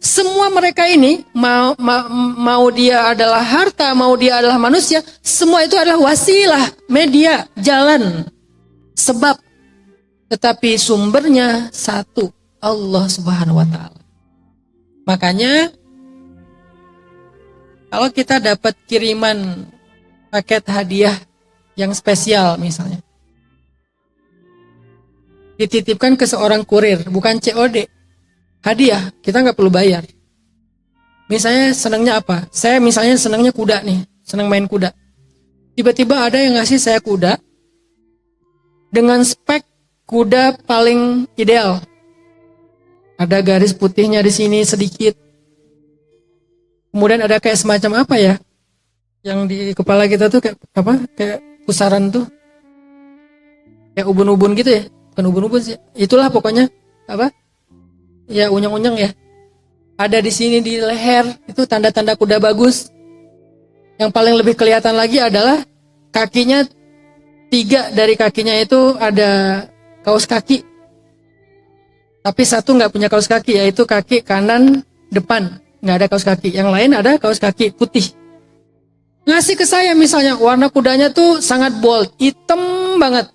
Semua mereka ini, mau dia adalah harta, mau dia adalah manusia, semua itu adalah wasilah, media, jalan, sebab. Tetapi sumbernya satu, Allah Subhanahu wa Ta'ala. Makanya, kalau kita dapat kiriman paket hadiah yang spesial misalnya, dititipkan ke seorang kurir, bukan COD. Hadiah, kita nggak perlu bayar. Misalnya senangnya apa? Saya misalnya senangnya kuda nih, senang main kuda. Tiba-tiba ada yang ngasih saya kuda dengan spek kuda paling ideal. Ada garis putihnya di sini sedikit. Kemudian ada kayak semacam apa ya? Yang di kepala kita tuh kayak apa? Kayak pusaran tuh. Kayak ubun-ubun gitu ya? Bukan ubun-ubun sih. Itulah pokoknya apa? Ya unyang-unyang ya. Ada di sini di leher, itu tanda-tanda kuda bagus. Yang paling lebih kelihatan lagi adalah kakinya, 3 dari kakinya itu ada kaos kaki. Tapi satu nggak punya kaos kaki, yaitu kaki kanan depan nggak ada kaos kaki. Yang lain ada kaos kaki putih. Ngasih ke saya misalnya, warna kudanya tuh sangat bold, hitam banget.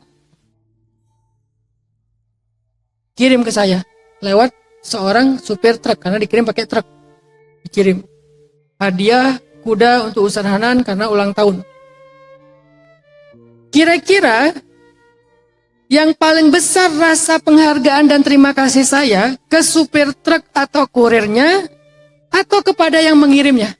Kirim ke saya lewat seorang supir truk, karena dikirim pakai truk. Dikirim hadiah kuda untuk Ustaz Hanan karena ulang tahun. Kira-kira yang paling besar rasa penghargaan dan terima kasih saya ke supir truk atau kurirnya, atau kepada yang mengirimnya?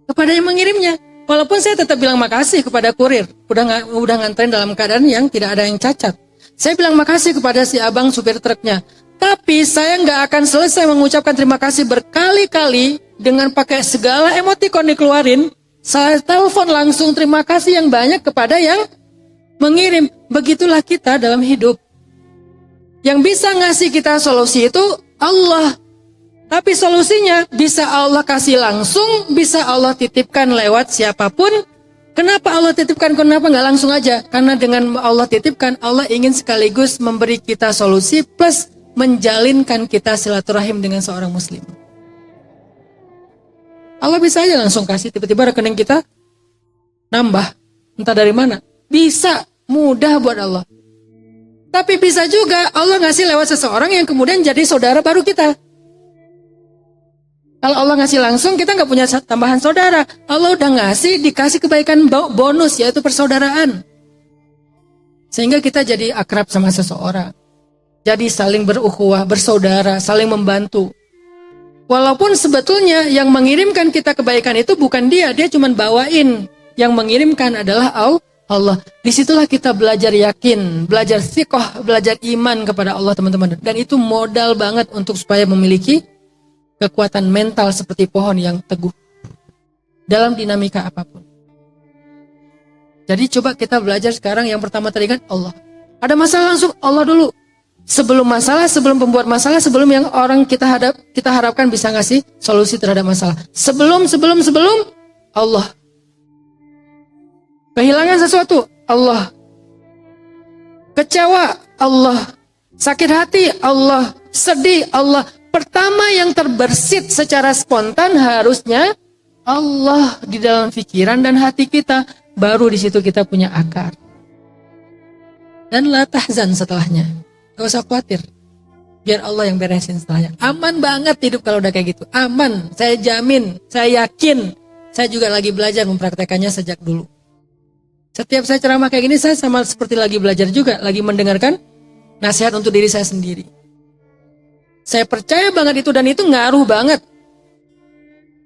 Kepada yang mengirimnya. Walaupun saya tetap bilang makasih kepada kurir, udah nganterin dalam keadaan yang tidak ada yang cacat. Saya bilang makasih kepada si abang supir truknya. Tapi saya nggak akan selesai mengucapkan terima kasih berkali-kali dengan pakai segala emotikon dikeluarin. Saya telepon langsung terima kasih yang banyak kepada yang mengirim. Begitulah kita dalam hidup. Yang bisa ngasih kita solusi itu Allah. Tapi solusinya bisa Allah kasih langsung, bisa Allah titipkan lewat siapapun. Kenapa Allah titipkan? Kenapa nggak langsung aja? Karena dengan Allah titipkan, Allah ingin sekaligus memberi kita solusi plus menjalinkan kita silaturahim dengan seorang muslim. Allah bisa aja langsung kasih, tiba-tiba rekening kita nambah. Entah dari mana. Bisa, mudah buat Allah. Tapi bisa juga Allah ngasih lewat seseorang yang kemudian jadi saudara baru kita. Kalau Allah ngasih langsung, kita nggak punya tambahan saudara. Allah udah ngasih, dikasih kebaikan bonus, yaitu persaudaraan. Sehingga kita jadi akrab sama seseorang. Jadi saling berukhuwah, bersaudara, saling membantu. Walaupun sebetulnya yang mengirimkan kita kebaikan itu bukan dia cuma bawain. Yang mengirimkan adalah Allah. Disitulah kita belajar yakin, belajar thiqah, belajar iman kepada Allah, teman-teman. Dan itu modal banget untuk supaya memiliki kekuatan mental seperti pohon yang teguh dalam dinamika apapun. Jadi coba kita belajar sekarang, yang pertama tadi kan Allah. Ada masalah langsung Allah dulu. Sebelum masalah, sebelum pembuat masalah, sebelum yang orang kita harapkan bisa ngasih solusi terhadap masalah. Sebelum Allah. Kehilangan sesuatu, Allah. Kecewa, Allah. Sakit hati, Allah. Sedih, Allah. Pertama yang terbersit secara spontan harusnya Allah di dalam pikiran dan hati kita. Baru di situ kita punya akar. Dan la tahzan setelahnya. Gak usah khawatir. Biar Allah yang beresin setelahnya. Aman banget hidup kalau udah kayak gitu. Aman, saya jamin, saya yakin. Saya juga lagi belajar mempraktekannya sejak dulu. Setiap saya ceramah kayak gini, saya sama seperti lagi belajar juga. Lagi mendengarkan nasihat untuk diri saya sendiri. Saya percaya banget itu, dan itu ngaruh banget.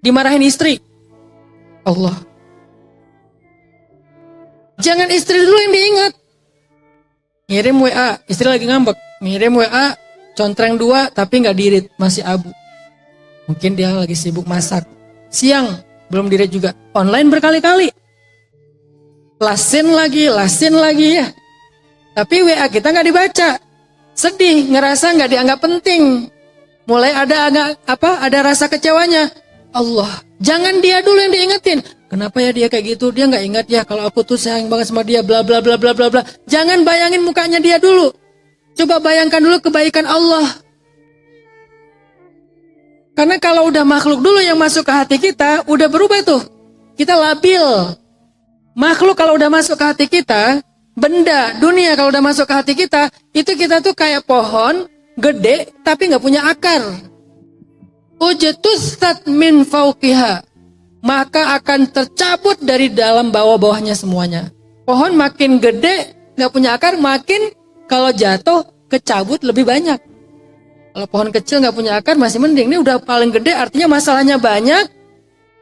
Dimarahin istri, Allah. Jangan istri dulu yang diingat. Ngirim WA, istri lagi ngambek. Ngirim WA, contreng 2 tapi nggak dirit, masih abu. Mungkin dia lagi sibuk masak. Siang, belum dirit juga. Online berkali-kali. Lasin lagi ya. Tapi WA kita nggak dibaca. Sedih, ngerasa nggak dianggap penting. Mulai ada rasa kecewanya. Allah, jangan dia dulu yang diingetin. Kenapa ya dia kayak gitu? Dia nggak ingat ya kalau aku tuh sayang banget sama dia, bla bla bla bla bla bla. Jangan bayangin mukanya dia dulu. Coba bayangkan dulu kebaikan Allah. Karena kalau udah makhluk dulu yang masuk ke hati kita, udah berubah tuh. Kita labil. Makhluk kalau udah masuk ke hati kita, benda, dunia kalau udah masuk ke hati kita, itu kita tuh kayak pohon, gede, tapi nggak punya akar. Ujetustat min fauqiha, maka akan tercabut dari dalam bawah-bawahnya semuanya. Pohon makin gede, nggak punya akar, makin kalau jatuh, kecabut lebih banyak. Kalau pohon kecil nggak punya akar masih mending. Ini udah paling gede, artinya masalahnya banyak,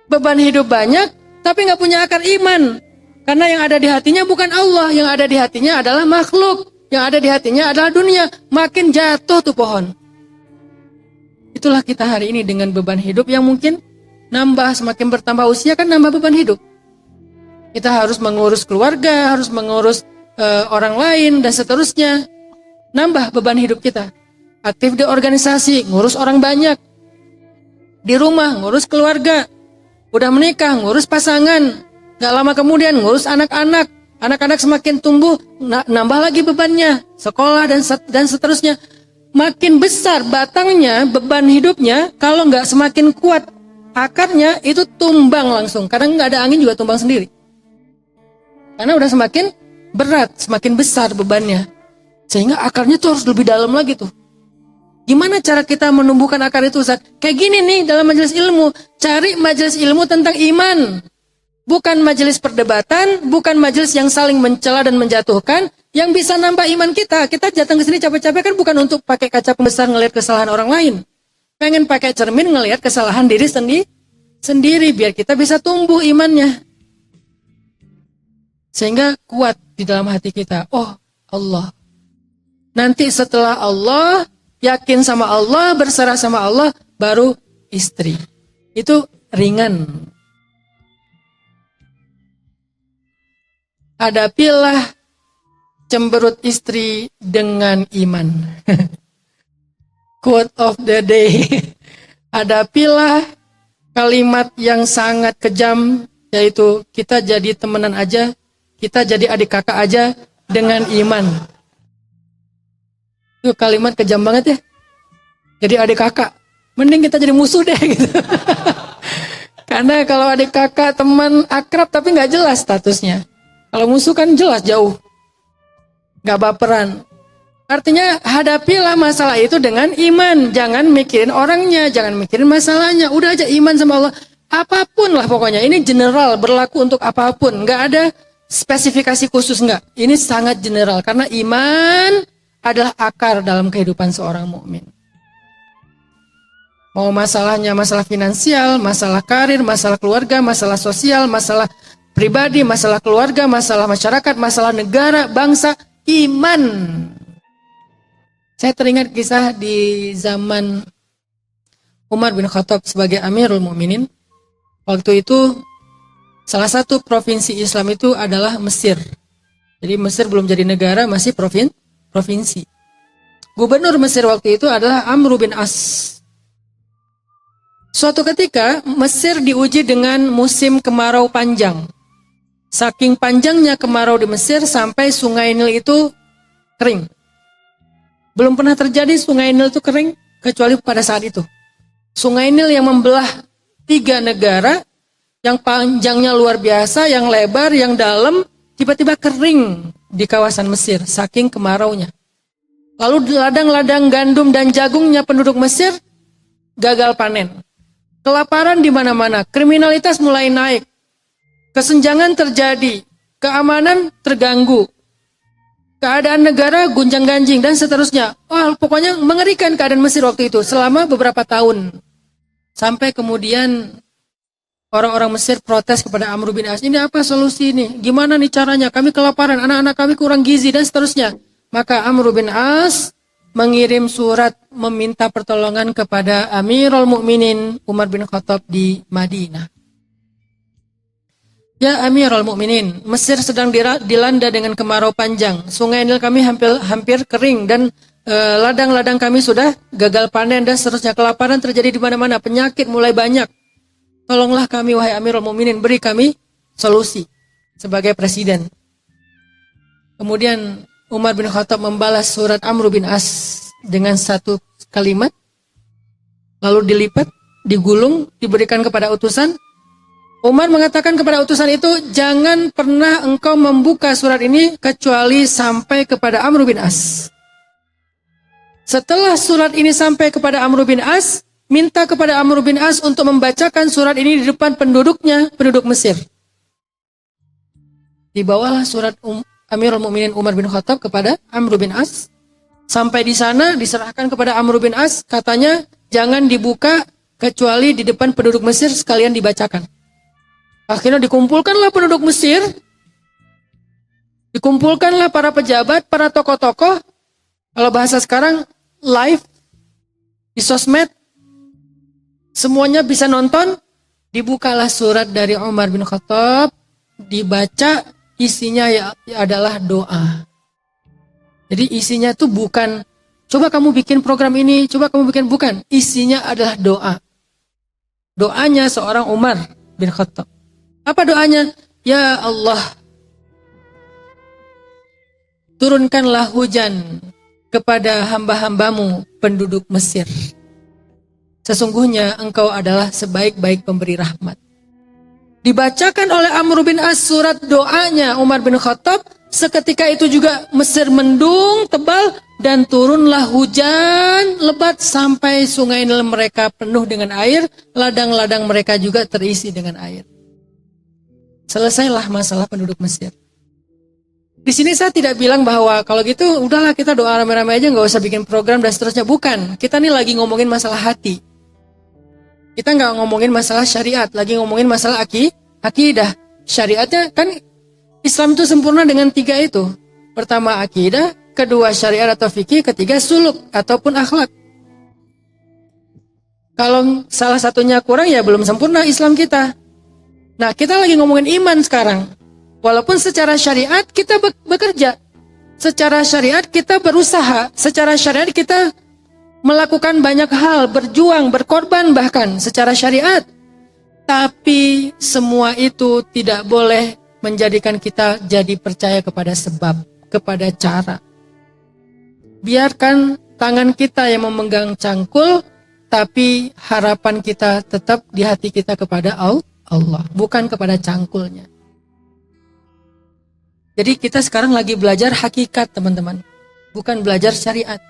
beban hidup banyak, tapi nggak punya akar iman. Karena yang ada di hatinya bukan Allah, yang ada di hatinya adalah makhluk, yang ada di hatinya adalah dunia. Makin jatuh tuh pohon. Itulah kita hari ini dengan beban hidup yang mungkin nambah, semakin bertambah usia kan nambah beban hidup. Kita harus mengurus keluarga, harus mengurus orang lain dan seterusnya. Nambah beban hidup kita. Aktif di organisasi, ngurus orang banyak. Di rumah, ngurus keluarga. Udah menikah, ngurus pasangan. Gak lama kemudian ngurus anak-anak. Anak-anak semakin tumbuh, nambah lagi bebannya. Sekolah dan seterusnya. Makin besar batangnya, beban hidupnya, kalau nggak semakin kuat akarnya, itu tumbang langsung. Kadang nggak ada angin juga tumbang sendiri. Karena udah semakin berat, semakin besar bebannya. Sehingga akarnya tuh harus lebih dalam lagi tuh. Gimana cara kita menumbuhkan akar itu, Ustaz? Kayak gini nih dalam majelis ilmu. Cari majelis ilmu tentang iman. Bukan majelis perdebatan, bukan majelis yang saling mencela dan menjatuhkan, yang bisa nambah iman kita. Kita datang ke sini capek-capek kan bukan untuk pakai kaca pembesar ngelihat kesalahan orang lain. Pengen pakai cermin ngelihat kesalahan diri sendiri biar kita bisa tumbuh imannya. Sehingga kuat di dalam hati kita. Oh, Allah. Nanti setelah Allah, yakin sama Allah, berserah sama Allah, baru istri. Itu ringan. Hadapilah cemberut istri dengan iman. Quote of the day. Hadapilah kalimat yang sangat kejam, yaitu kita jadi temenan aja, kita jadi adik kakak aja dengan iman. Itu kalimat kejam banget ya. Jadi adik kakak, mending kita jadi musuh deh gitu. Karena kalau adik kakak teman akrab tapi nggak jelas statusnya. Kalau musuh kan jelas jauh, nggak baperan. Artinya hadapilah masalah itu dengan iman. Jangan mikirin orangnya, jangan mikirin masalahnya. Udah aja iman sama Allah. Apapun lah pokoknya. Ini general, berlaku untuk apapun. Nggak ada spesifikasi khusus, nggak. Ini sangat general. Karena iman adalah akar dalam kehidupan seorang mukmin. Mau masalahnya masalah finansial, masalah karir, masalah keluarga, masalah sosial, masalah pribadi, masalah keluarga, masalah masyarakat, masalah negara, bangsa, iman. Saya teringat kisah di zaman Umar bin Khattab sebagai Amirul Mukminin. Waktu itu salah satu provinsi Islam itu adalah Mesir. Jadi Mesir belum jadi negara, masih provinsi. Gubernur Mesir waktu itu adalah Amr bin As. Suatu ketika Mesir diuji dengan musim kemarau panjang. Saking panjangnya kemarau di Mesir sampai sungai Nil itu kering. Belum pernah terjadi sungai Nil itu kering kecuali pada saat itu. Sungai Nil yang membelah 3 negara, yang panjangnya luar biasa, yang lebar, yang dalam, tiba-tiba kering di kawasan Mesir saking kemaraunya. Lalu ladang-ladang gandum dan jagungnya penduduk Mesir gagal panen. Kelaparan di mana-mana, kriminalitas mulai naik, kesenjangan terjadi, keamanan terganggu. Keadaan negara gunjang-ganjing dan seterusnya. Wah, pokoknya mengerikan keadaan Mesir waktu itu selama beberapa tahun. Sampai kemudian orang-orang Mesir protes kepada Amr bin As. Ini apa solusi ini? Gimana nih caranya? Kami kelaparan, anak-anak kami kurang gizi dan seterusnya. Maka Amr bin As mengirim surat meminta pertolongan kepada Amirul Mukminin Umar bin Khattab di Madinah. Ya Amirul Mukminin, Mesir sedang dilanda dengan kemarau panjang. Sungai Nil kami hampir kering dan ladang-ladang kami sudah gagal panen dan seterusnya. Kelaparan terjadi di mana-mana, penyakit mulai banyak. Tolonglah kami wahai Amirul Mukminin, beri kami solusi sebagai presiden. Kemudian Umar bin Khattab membalas surat Amr bin As dengan satu kalimat, lalu dilipat, digulung, diberikan kepada utusan. Umar mengatakan kepada utusan itu, jangan pernah engkau membuka surat ini kecuali sampai kepada Amr bin As. Setelah surat ini sampai kepada Amr bin As, minta kepada Amr bin As untuk membacakan surat ini di depan penduduk Mesir. Dibawalah surat Amirul Mukminin Umar bin Khattab kepada Amr bin As. Sampai di sana diserahkan kepada Amr bin As, katanya jangan dibuka kecuali di depan penduduk Mesir sekalian dibacakan. Akhirnya dikumpulkanlah penduduk Mesir, dikumpulkanlah para pejabat, para tokoh-tokoh, kalau bahasa sekarang live, di sosmed, semuanya bisa nonton, dibukalah surat dari Umar bin Khattab, dibaca, isinya adalah doa. Jadi isinya itu bukan, coba kamu bikin program ini, coba kamu bikin, bukan. Isinya adalah doa. Doanya seorang Umar bin Khattab. Apa doanya? Ya Allah, turunkanlah hujan kepada hamba-hambamu penduduk Mesir. Sesungguhnya engkau adalah sebaik-baik pemberi rahmat. Dibacakan oleh Amr bin As surat doanya Umar bin Khattab. Seketika itu juga Mesir mendung tebal dan turunlah hujan lebat sampai sungai Nil mereka penuh dengan air. Ladang-ladang mereka juga terisi dengan air. Selesailah masalah penduduk Mesir. Di sini saya tidak bilang bahwa kalau gitu udahlah kita doa rame-rame aja, nggak usah bikin program dan seterusnya. Bukan, kita nih lagi ngomongin masalah hati. Kita nggak ngomongin masalah syariat, lagi ngomongin masalah akidah. Syariatnya kan Islam itu sempurna dengan 3 itu. Pertama akidah, kedua syariat atau fikih, ketiga suluk ataupun akhlak. Kalau salah satunya kurang ya belum sempurna Islam kita. Nah, kita lagi ngomongin iman sekarang. Walaupun secara syariat kita bekerja. Secara syariat kita berusaha, secara syariat kita melakukan banyak hal, berjuang, berkorban bahkan secara syariat. Tapi semua itu tidak boleh menjadikan kita jadi percaya kepada sebab, kepada cara. Biarkan tangan kita yang memegang cangkul, tapi harapan kita tetap di hati kita kepada Allah, bukan kepada cangkulnya. Jadi kita sekarang lagi belajar hakikat, teman-teman, bukan belajar syariat.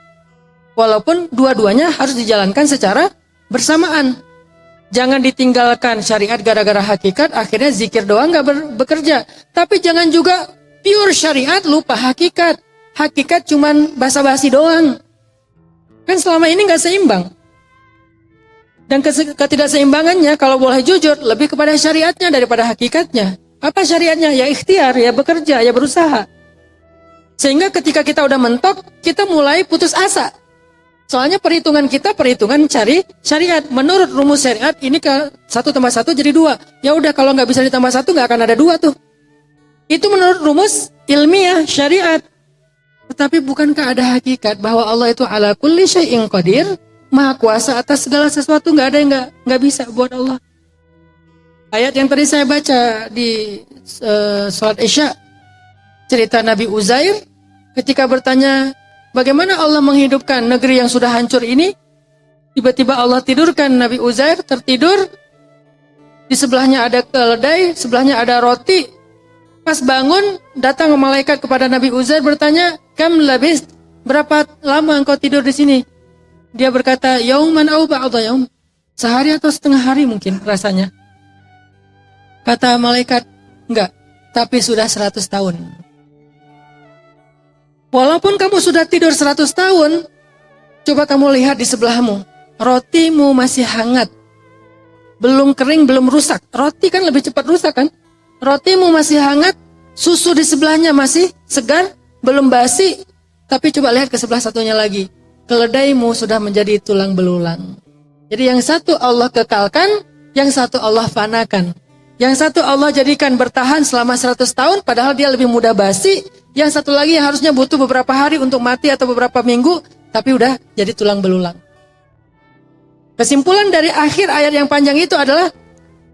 Walaupun dua-duanya harus dijalankan secara bersamaan. Jangan ditinggalkan syariat gara-gara hakikat, akhirnya zikir doang gak bekerja. Tapi jangan juga pure syariat lupa hakikat. Hakikat cuman basa-basi doang. Kan selama ini gak seimbang. Dan ketidakseimbangannya kalau boleh jujur lebih kepada syariatnya daripada hakikatnya. Apa syariatnya? Ya ikhtiar, ya bekerja, ya berusaha. Sehingga ketika kita udah mentok, kita mulai putus asa. Soalnya perhitungan kita perhitungan cari syariat. Menurut rumus syariat ini 1 tambah 1 jadi 2. Ya udah kalau nggak bisa ditambah 1 nggak akan ada 2 tuh. Itu menurut rumus ilmiah syariat. Tetapi bukankah ada hakikat bahwa Allah itu ala kulli syai'in qadir, maha kuasa atas segala sesuatu, nggak ada yang nggak bisa buat Allah. Ayat yang tadi saya baca di sholat Isya, cerita Nabi Uzair ketika bertanya, bagaimana Allah menghidupkan negeri yang sudah hancur ini? Tiba-tiba Allah tidurkan Nabi Uzair, tertidur. Di sebelahnya ada keledai, sebelahnya ada roti. Pas bangun, datang malaikat kepada Nabi Uzair bertanya, kam labis, berapa lama engkau tidur di sini? Dia berkata, yauman au ba'da yaum. Sehari atau setengah hari mungkin rasanya. Kata malaikat, enggak, tapi sudah 100 tahun. Walaupun kamu sudah tidur 100 tahun, coba kamu lihat di sebelahmu. Rotimu masih hangat. Belum kering, belum rusak. Roti kan lebih cepat rusak kan? Rotimu masih hangat, susu di sebelahnya masih segar, belum basi. Tapi coba lihat ke sebelah satunya lagi. Keledaimu sudah menjadi tulang belulang. Jadi yang satu Allah kekalkan, yang satu Allah fanakan. Yang satu Allah jadikan bertahan selama 100 tahun, padahal dia lebih mudah basi. Yang satu lagi yang harusnya butuh beberapa hari untuk mati atau beberapa minggu, tapi udah jadi tulang belulang. Kesimpulan dari akhir ayat yang panjang itu adalah,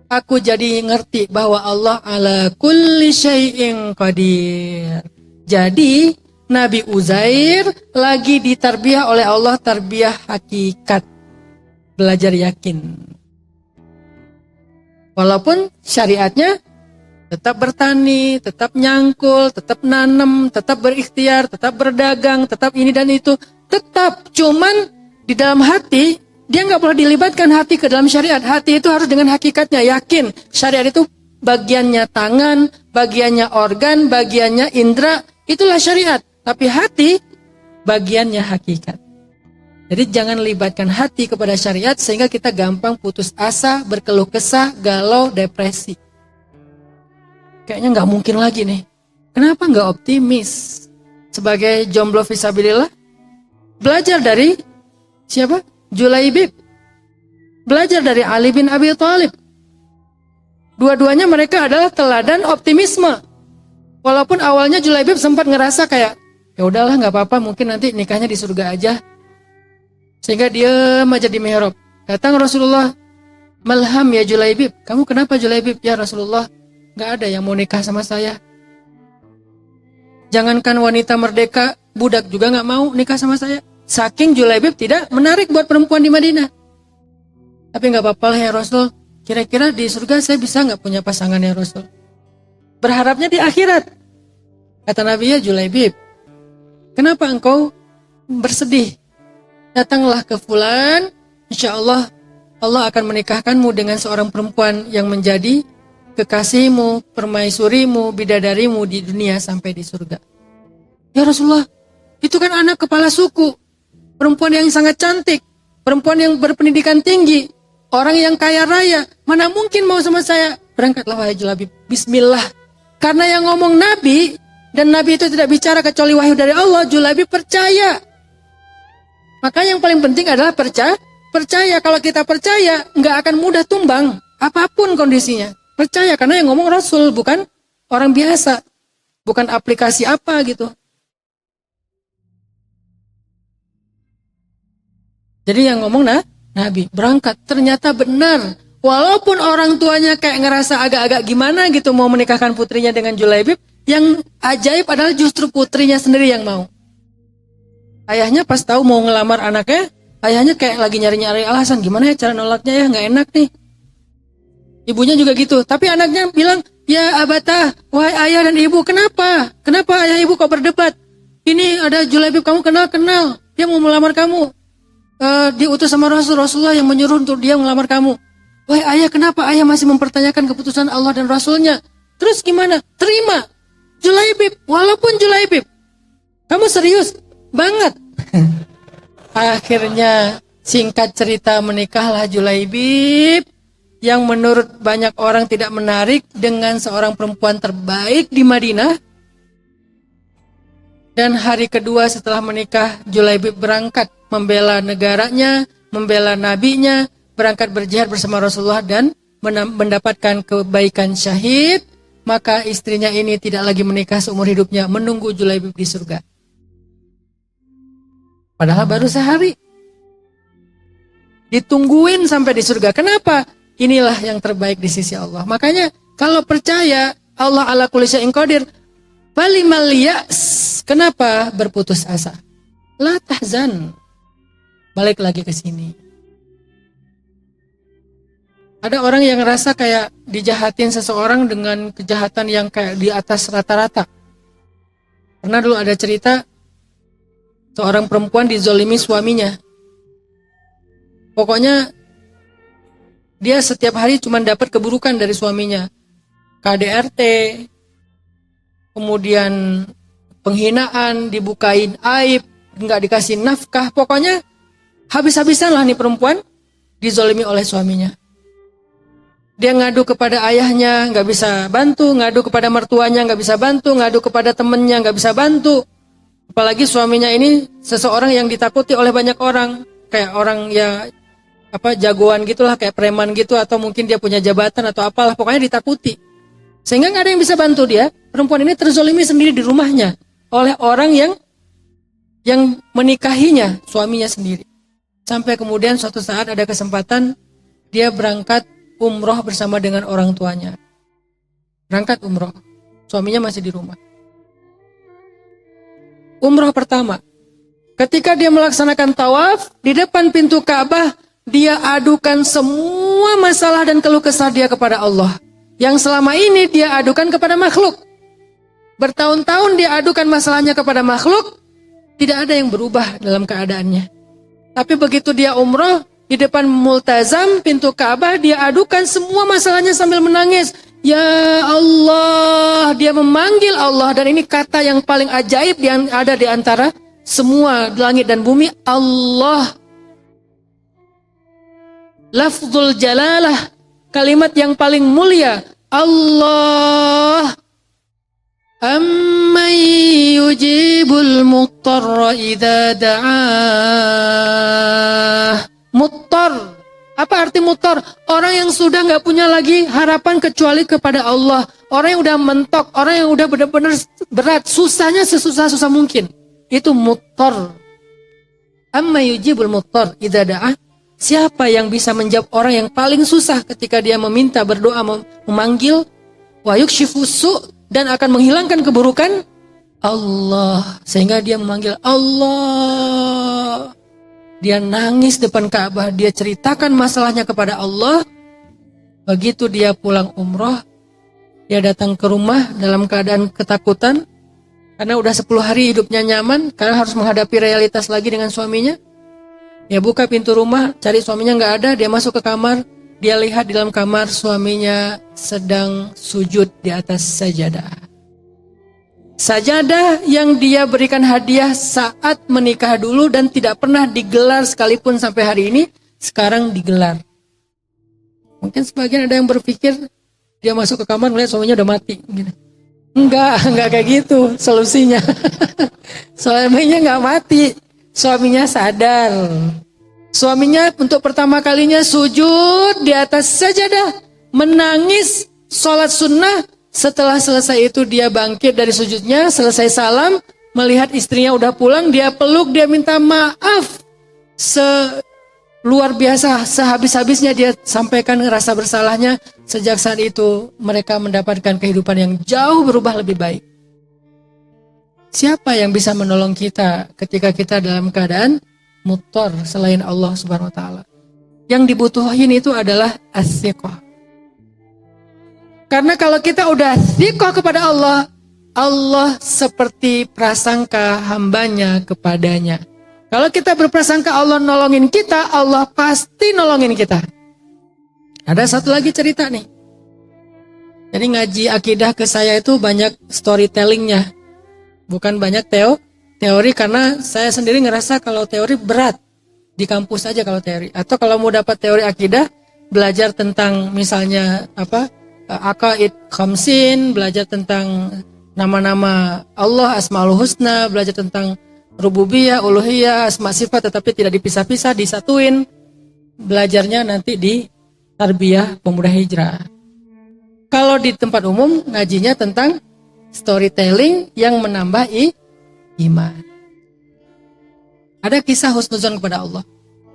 aku jadi ngerti bahwa Allah ala kulli syai'in qadir. Jadi Nabi Uzair lagi ditarbiyah oleh Allah, tarbiyah hakikat. Belajar yakin. Walaupun syariatnya tetap bertani, tetap nyangkul, tetap nanam, tetap berikhtiar, tetap berdagang, tetap ini dan itu. Tetap, cuman di dalam hati, dia nggak boleh dilibatkan hati ke dalam syariat. Hati itu harus dengan hakikatnya, yakin. Syariat itu bagiannya tangan, bagiannya organ, bagiannya indera, itulah syariat. Tapi hati, bagiannya hakikat. Jadi jangan libatkan hati kepada syariat sehingga kita gampang putus asa, berkeluh kesah, galau, depresi. Kayaknya nggak mungkin lagi nih. Kenapa nggak optimis? Sebagai jomblo fisabilillah, belajar dari siapa? Julaibib. Belajar dari Ali bin Abi Thalib. Dua-duanya mereka adalah teladan optimisme. Walaupun awalnya Julaibib sempat ngerasa kayak, ya udahlah nggak apa-apa, mungkin nanti nikahnya di surga aja. Sehingga dia aja di mihrab. Datang Rasulullah, malham ya Julaibib. Kamu kenapa Julaibib? Ya Rasulullah, gak ada yang mau nikah sama saya. Jangankan wanita merdeka, budak juga gak mau nikah sama saya. Saking Julaibib tidak menarik buat perempuan di Madinah. Tapi gak apa-apa lah ya Rasul. Kira-kira di surga saya bisa gak punya pasangan ya Rasul? Berharapnya di akhirat. Kata Nabi, ya Julaibib, kenapa engkau bersedih? Datanglah ke fulan, insya Allah Allah akan menikahkanmu dengan seorang perempuan yang menjadi kekasihmu, permaisurimu, bidadarimu di dunia sampai di surga. Ya Rasulullah, itu kan anak kepala suku, perempuan yang sangat cantik, perempuan yang berpendidikan tinggi, orang yang kaya raya, mana mungkin mau sama saya? Berangkatlah wahai Julaibib, bismillah. Karena yang ngomong Nabi, dan Nabi itu tidak bicara kecuali wahyu dari Allah, Julaibib percaya. Maka yang paling penting adalah percaya. Kalau kita percaya, nggak akan mudah tumbang, apapun kondisinya. Percaya, karena yang ngomong Rasul, bukan orang biasa. Bukan aplikasi apa gitu. Jadi yang ngomong Nabi berangkat, ternyata benar. Walaupun orang tuanya kayak ngerasa agak-agak gimana gitu mau menikahkan putrinya dengan Julaibib, yang ajaib adalah justru putrinya sendiri yang mau. Ayahnya pas tahu mau ngelamar anaknya, ayahnya kayak lagi nyari-nyari alasan, gimana ya cara nolaknya ya, nggak enak nih. Ibunya juga gitu, tapi anaknya bilang, ya abata, wahai ayah dan ibu, kenapa? Kenapa ayah ibu kok berdebat? Ini ada Julaibib, kamu kenal, dia mau melamar kamu. Diutus sama Rasulullah yang menyuruh untuk dia melamar kamu. Wahai ayah, kenapa ayah masih mempertanyakan keputusan Allah dan Rasulnya? Terus gimana? Terima Julaibib, walaupun Julaibib. Kamu serius? Banget. Akhirnya singkat cerita menikahlah Julaibib yang menurut banyak orang tidak menarik dengan seorang perempuan terbaik di Madinah. Dan hari kedua setelah menikah, Julaibib berangkat membela negaranya, membela nabinya, berangkat berjihad bersama Rasulullah dan mendapatkan kebaikan syahid. Maka istrinya ini tidak lagi menikah seumur hidupnya, menunggu Julaibib di surga. Padahal baru sehari. Ditungguin sampai di surga. Kenapa? Inilah yang terbaik di sisi Allah. Makanya kalau percaya Allah ala kulli syai'in qadir, falimal yas. Kenapa berputus asa? La tahzan. Balik lagi ke sini. Ada orang yang ngerasa kayak dijahatin seseorang dengan kejahatan yang kayak di atas rata-rata. Pernah dulu ada cerita seorang perempuan dizolimi suaminya. Pokoknya dia setiap hari cuma dapat keburukan dari suaminya. KDRT, kemudian penghinaan, dibukain aib, nggak dikasih nafkah. Pokoknya habis-habisan lah nih perempuan dizolimi oleh suaminya. Dia ngadu kepada ayahnya, nggak bisa bantu. Ngadu kepada mertuanya, nggak bisa bantu. Ngadu kepada temennya, nggak bisa bantu. Apalagi suaminya ini seseorang yang ditakuti oleh banyak orang. Kayak orang ya jagoan gitulah, kayak preman gitu. Atau mungkin dia punya jabatan atau apalah. Pokoknya ditakuti. Sehingga nggak ada yang bisa bantu dia. Perempuan ini terzolimi sendiri di rumahnya. Oleh orang yang menikahinya, suaminya sendiri. Sampai kemudian suatu saat ada kesempatan dia berangkat umroh bersama dengan orang tuanya. Berangkat umroh. Suaminya masih di rumah. Umroh pertama. Ketika dia melaksanakan tawaf, di depan pintu Ka'bah, dia adukan semua masalah dan keluh kesah dia kepada Allah. Yang selama ini dia adukan kepada makhluk. Bertahun-tahun dia adukan masalahnya kepada makhluk, tidak ada yang berubah dalam keadaannya. Tapi begitu dia umroh, di depan multazam, pintu Ka'bah, dia adukan semua masalahnya sambil menangis. Ya Allah, dia memanggil Allah. Dan ini kata yang paling ajaib yang ada di antara semua langit dan bumi. Allah. Lafzul jalalah, kalimat yang paling mulia. Allah. Amman yujibul muttarra idza da'ah. Muttar. Apa arti muttar? Orang yang sudah nggak punya lagi harapan kecuali kepada Allah. Orang yang udah mentok, orang yang udah benar-benar berat, susahnya sesusah-susah mungkin. Itu muttar. Amma yujibul muttar idza da'ah. Siapa yang bisa menjawab orang yang paling susah ketika dia meminta, berdoa, memanggil? Wa yukshifu su' dan akan menghilangkan keburukan? Allah. Sehingga dia memanggil Allah. Dia nangis depan Ka'bah, dia ceritakan masalahnya kepada Allah. Begitu dia pulang umroh, dia datang ke rumah dalam keadaan ketakutan. Karena udah 10 hari hidupnya nyaman, karena harus menghadapi realitas lagi dengan suaminya. Dia buka pintu rumah, cari suaminya nggak ada, dia masuk ke kamar. Dia lihat di dalam kamar suaminya sedang sujud di atas sajadah. Sajadah yang dia berikan hadiah saat menikah dulu dan tidak pernah digelar sekalipun sampai hari ini, sekarang digelar. Mungkin sebagian ada yang berpikir dia masuk ke kamar melihat suaminya udah mati. Enggak kayak gitu solusinya. Suaminya nggak mati, suaminya sadar. Suaminya untuk pertama kalinya sujud di atas sajadah, menangis, sholat sunnah. Setelah selesai itu dia bangkit dari sujudnya, selesai salam, melihat istrinya udah pulang, dia peluk, dia minta maaf Luar biasa, sehabis-habisnya dia sampaikan rasa bersalahnya. Sejak saat itu mereka mendapatkan kehidupan yang jauh berubah lebih baik. Siapa yang bisa menolong kita ketika kita dalam keadaan muttar selain Allah Subhanahu wa taala? Yang dibutuhin itu adalah as-siqah. Karena kalau kita udah siqah kepada Allah, Allah seperti prasangka hambanya kepadanya. Kalau kita berprasangka Allah nolongin kita, Allah pasti nolongin kita. Ada satu lagi cerita nih. Jadi ngaji akidah ke saya itu banyak storytellingnya. Bukan banyak teori karena saya sendiri ngerasa kalau teori berat. Di kampus aja kalau teori. Atau kalau mau dapat teori akidah, belajar tentang misalnya Aqaid Khamsin, belajar tentang nama-nama Allah, Asmaul Husna, belajar tentang Rububiyah, Uluhiyah, Asma Sifat, tetapi tidak dipisah-pisah, disatuin. Belajarnya nanti di Tarbiyah Pemuda Hijrah. Kalau di tempat umum, ngajinya tentang storytelling yang menambah iman. Ada kisah husnuzon kepada Allah.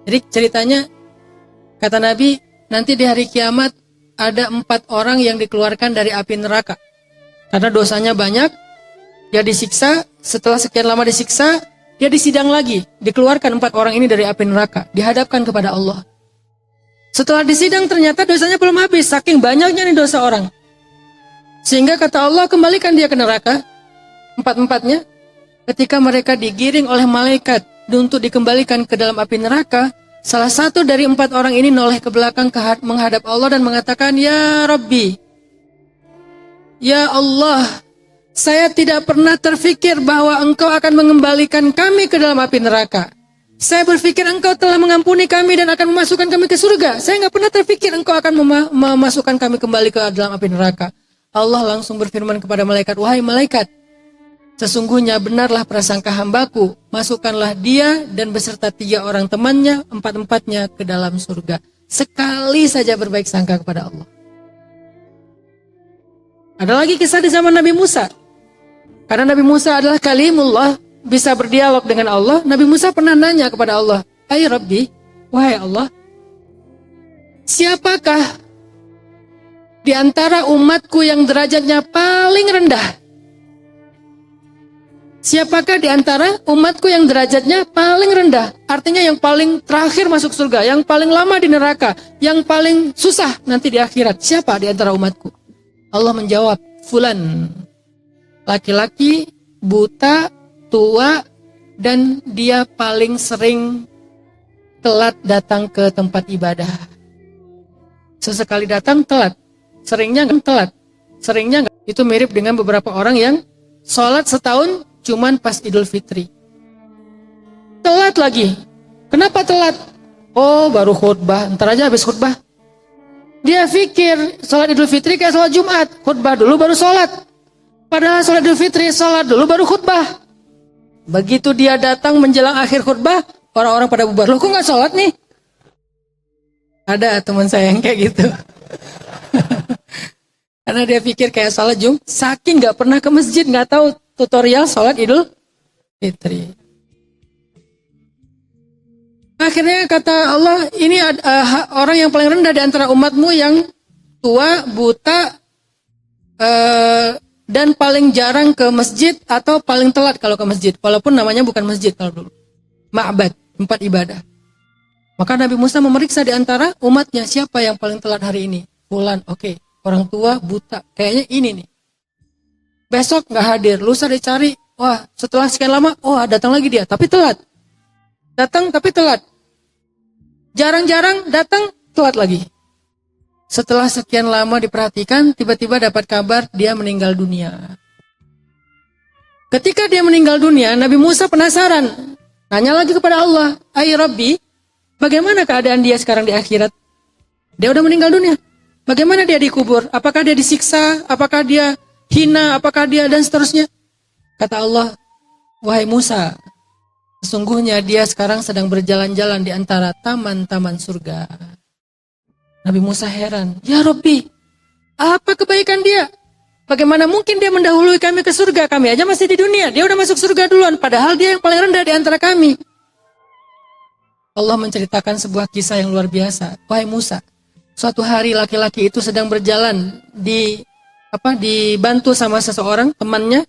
Jadi ceritanya, kata Nabi, nanti di hari kiamat ada 4 orang yang dikeluarkan dari api neraka. Karena dosanya banyak, dia disiksa, setelah sekian lama disiksa, dia disidang lagi. Dikeluarkan 4 orang ini dari api neraka, dihadapkan kepada Allah. Setelah disidang ternyata dosanya belum habis, saking banyaknya nih dosa orang. Sehingga kata Allah, kembalikan dia ke neraka, 4-empatnya. Ketika mereka digiring oleh malaikat untuk dikembalikan ke dalam api neraka, salah satu dari 4 orang ini noleh ke belakang menghadap Allah dan mengatakan, Ya Rabbi, Ya Allah, saya tidak pernah terfikir bahwa Engkau akan mengembalikan kami ke dalam api neraka. Saya berpikir Engkau telah mengampuni kami dan akan memasukkan kami ke surga. Saya nggak pernah terfikir Engkau akan memasukkan kami kembali ke dalam api neraka. Allah langsung berfirman kepada malaikat, wahai malaikat, sesungguhnya benarlah prasangka hambaku, masukkanlah dia dan beserta 3 orang temannya, 4-empatnya ke dalam surga. Sekali saja berbaik sangka kepada Allah. Ada lagi kisah di zaman Nabi Musa. Karena Nabi Musa adalah kalimullah, bisa berdialog dengan Allah. Nabi Musa pernah nanya kepada Allah, Ay Rabbi, wahai Allah, siapakah di antara umatku yang derajatnya paling rendah? Siapakah di antara umatku yang derajatnya paling rendah? Artinya yang paling terakhir masuk surga, yang paling lama di neraka, yang paling susah nanti di akhirat. Siapa di antara umatku? Allah menjawab, fulan. Laki-laki, buta, tua, dan dia paling sering telat datang ke tempat ibadah. Sesekali datang telat, seringnya nggak telat, seringnya nggak. Itu mirip dengan beberapa orang yang sholat setahun cuman pas Idul Fitri. Telat lagi. Kenapa telat? Oh, baru khutbah, ntar aja habis khutbah. Dia pikir sholat Idul Fitri kayak sholat Jumat, khutbah dulu baru sholat. Padahal sholat Idul Fitri, sholat dulu baru khutbah. Begitu dia datang menjelang akhir khutbah, orang-orang pada bubar. Loh, kok nggak sholat nih? Ada teman saya yang kayak gitu. Karena dia pikir kayak sholat Jumat, saking nggak pernah ke masjid, nggak tahu tutorial sholat Idul Fitri. Akhirnya kata Allah, ini orang yang paling rendah di antara umatmu yang tua, buta, dan paling jarang ke masjid atau paling telat kalau ke masjid. Walaupun namanya bukan masjid kalau dulu. Ma'bad, tempat ibadah. Maka Nabi Musa memeriksa di antara umatnya, siapa yang paling telat hari ini? Fulan, oke. Orang tua, buta, kayaknya ini nih. Besok nggak hadir, lusa dicari. Wah, setelah sekian lama, datang lagi dia, tapi telat. Datang tapi telat. Jarang-jarang datang, telat lagi. Setelah sekian lama diperhatikan, tiba-tiba dapat kabar dia meninggal dunia. Ketika dia meninggal dunia, Nabi Musa penasaran. Nanya lagi kepada Allah, Ay Rabbi, bagaimana keadaan dia sekarang di akhirat? Dia udah meninggal dunia. Bagaimana dia dikubur? Apakah dia disiksa? Apakah dia hina? Apakah dia dan seterusnya? Kata Allah, wahai Musa, sesungguhnya dia sekarang sedang berjalan-jalan di antara taman-taman surga. Nabi Musa heran, ya Rabbi, apa kebaikan dia? Bagaimana mungkin dia mendahului kami ke surga? Kami aja masih di dunia, dia udah masuk surga duluan, padahal dia yang paling rendah di antara kami. Allah menceritakan sebuah kisah yang luar biasa. Wahai Musa, suatu hari laki-laki itu sedang berjalan dibantu sama seseorang temannya.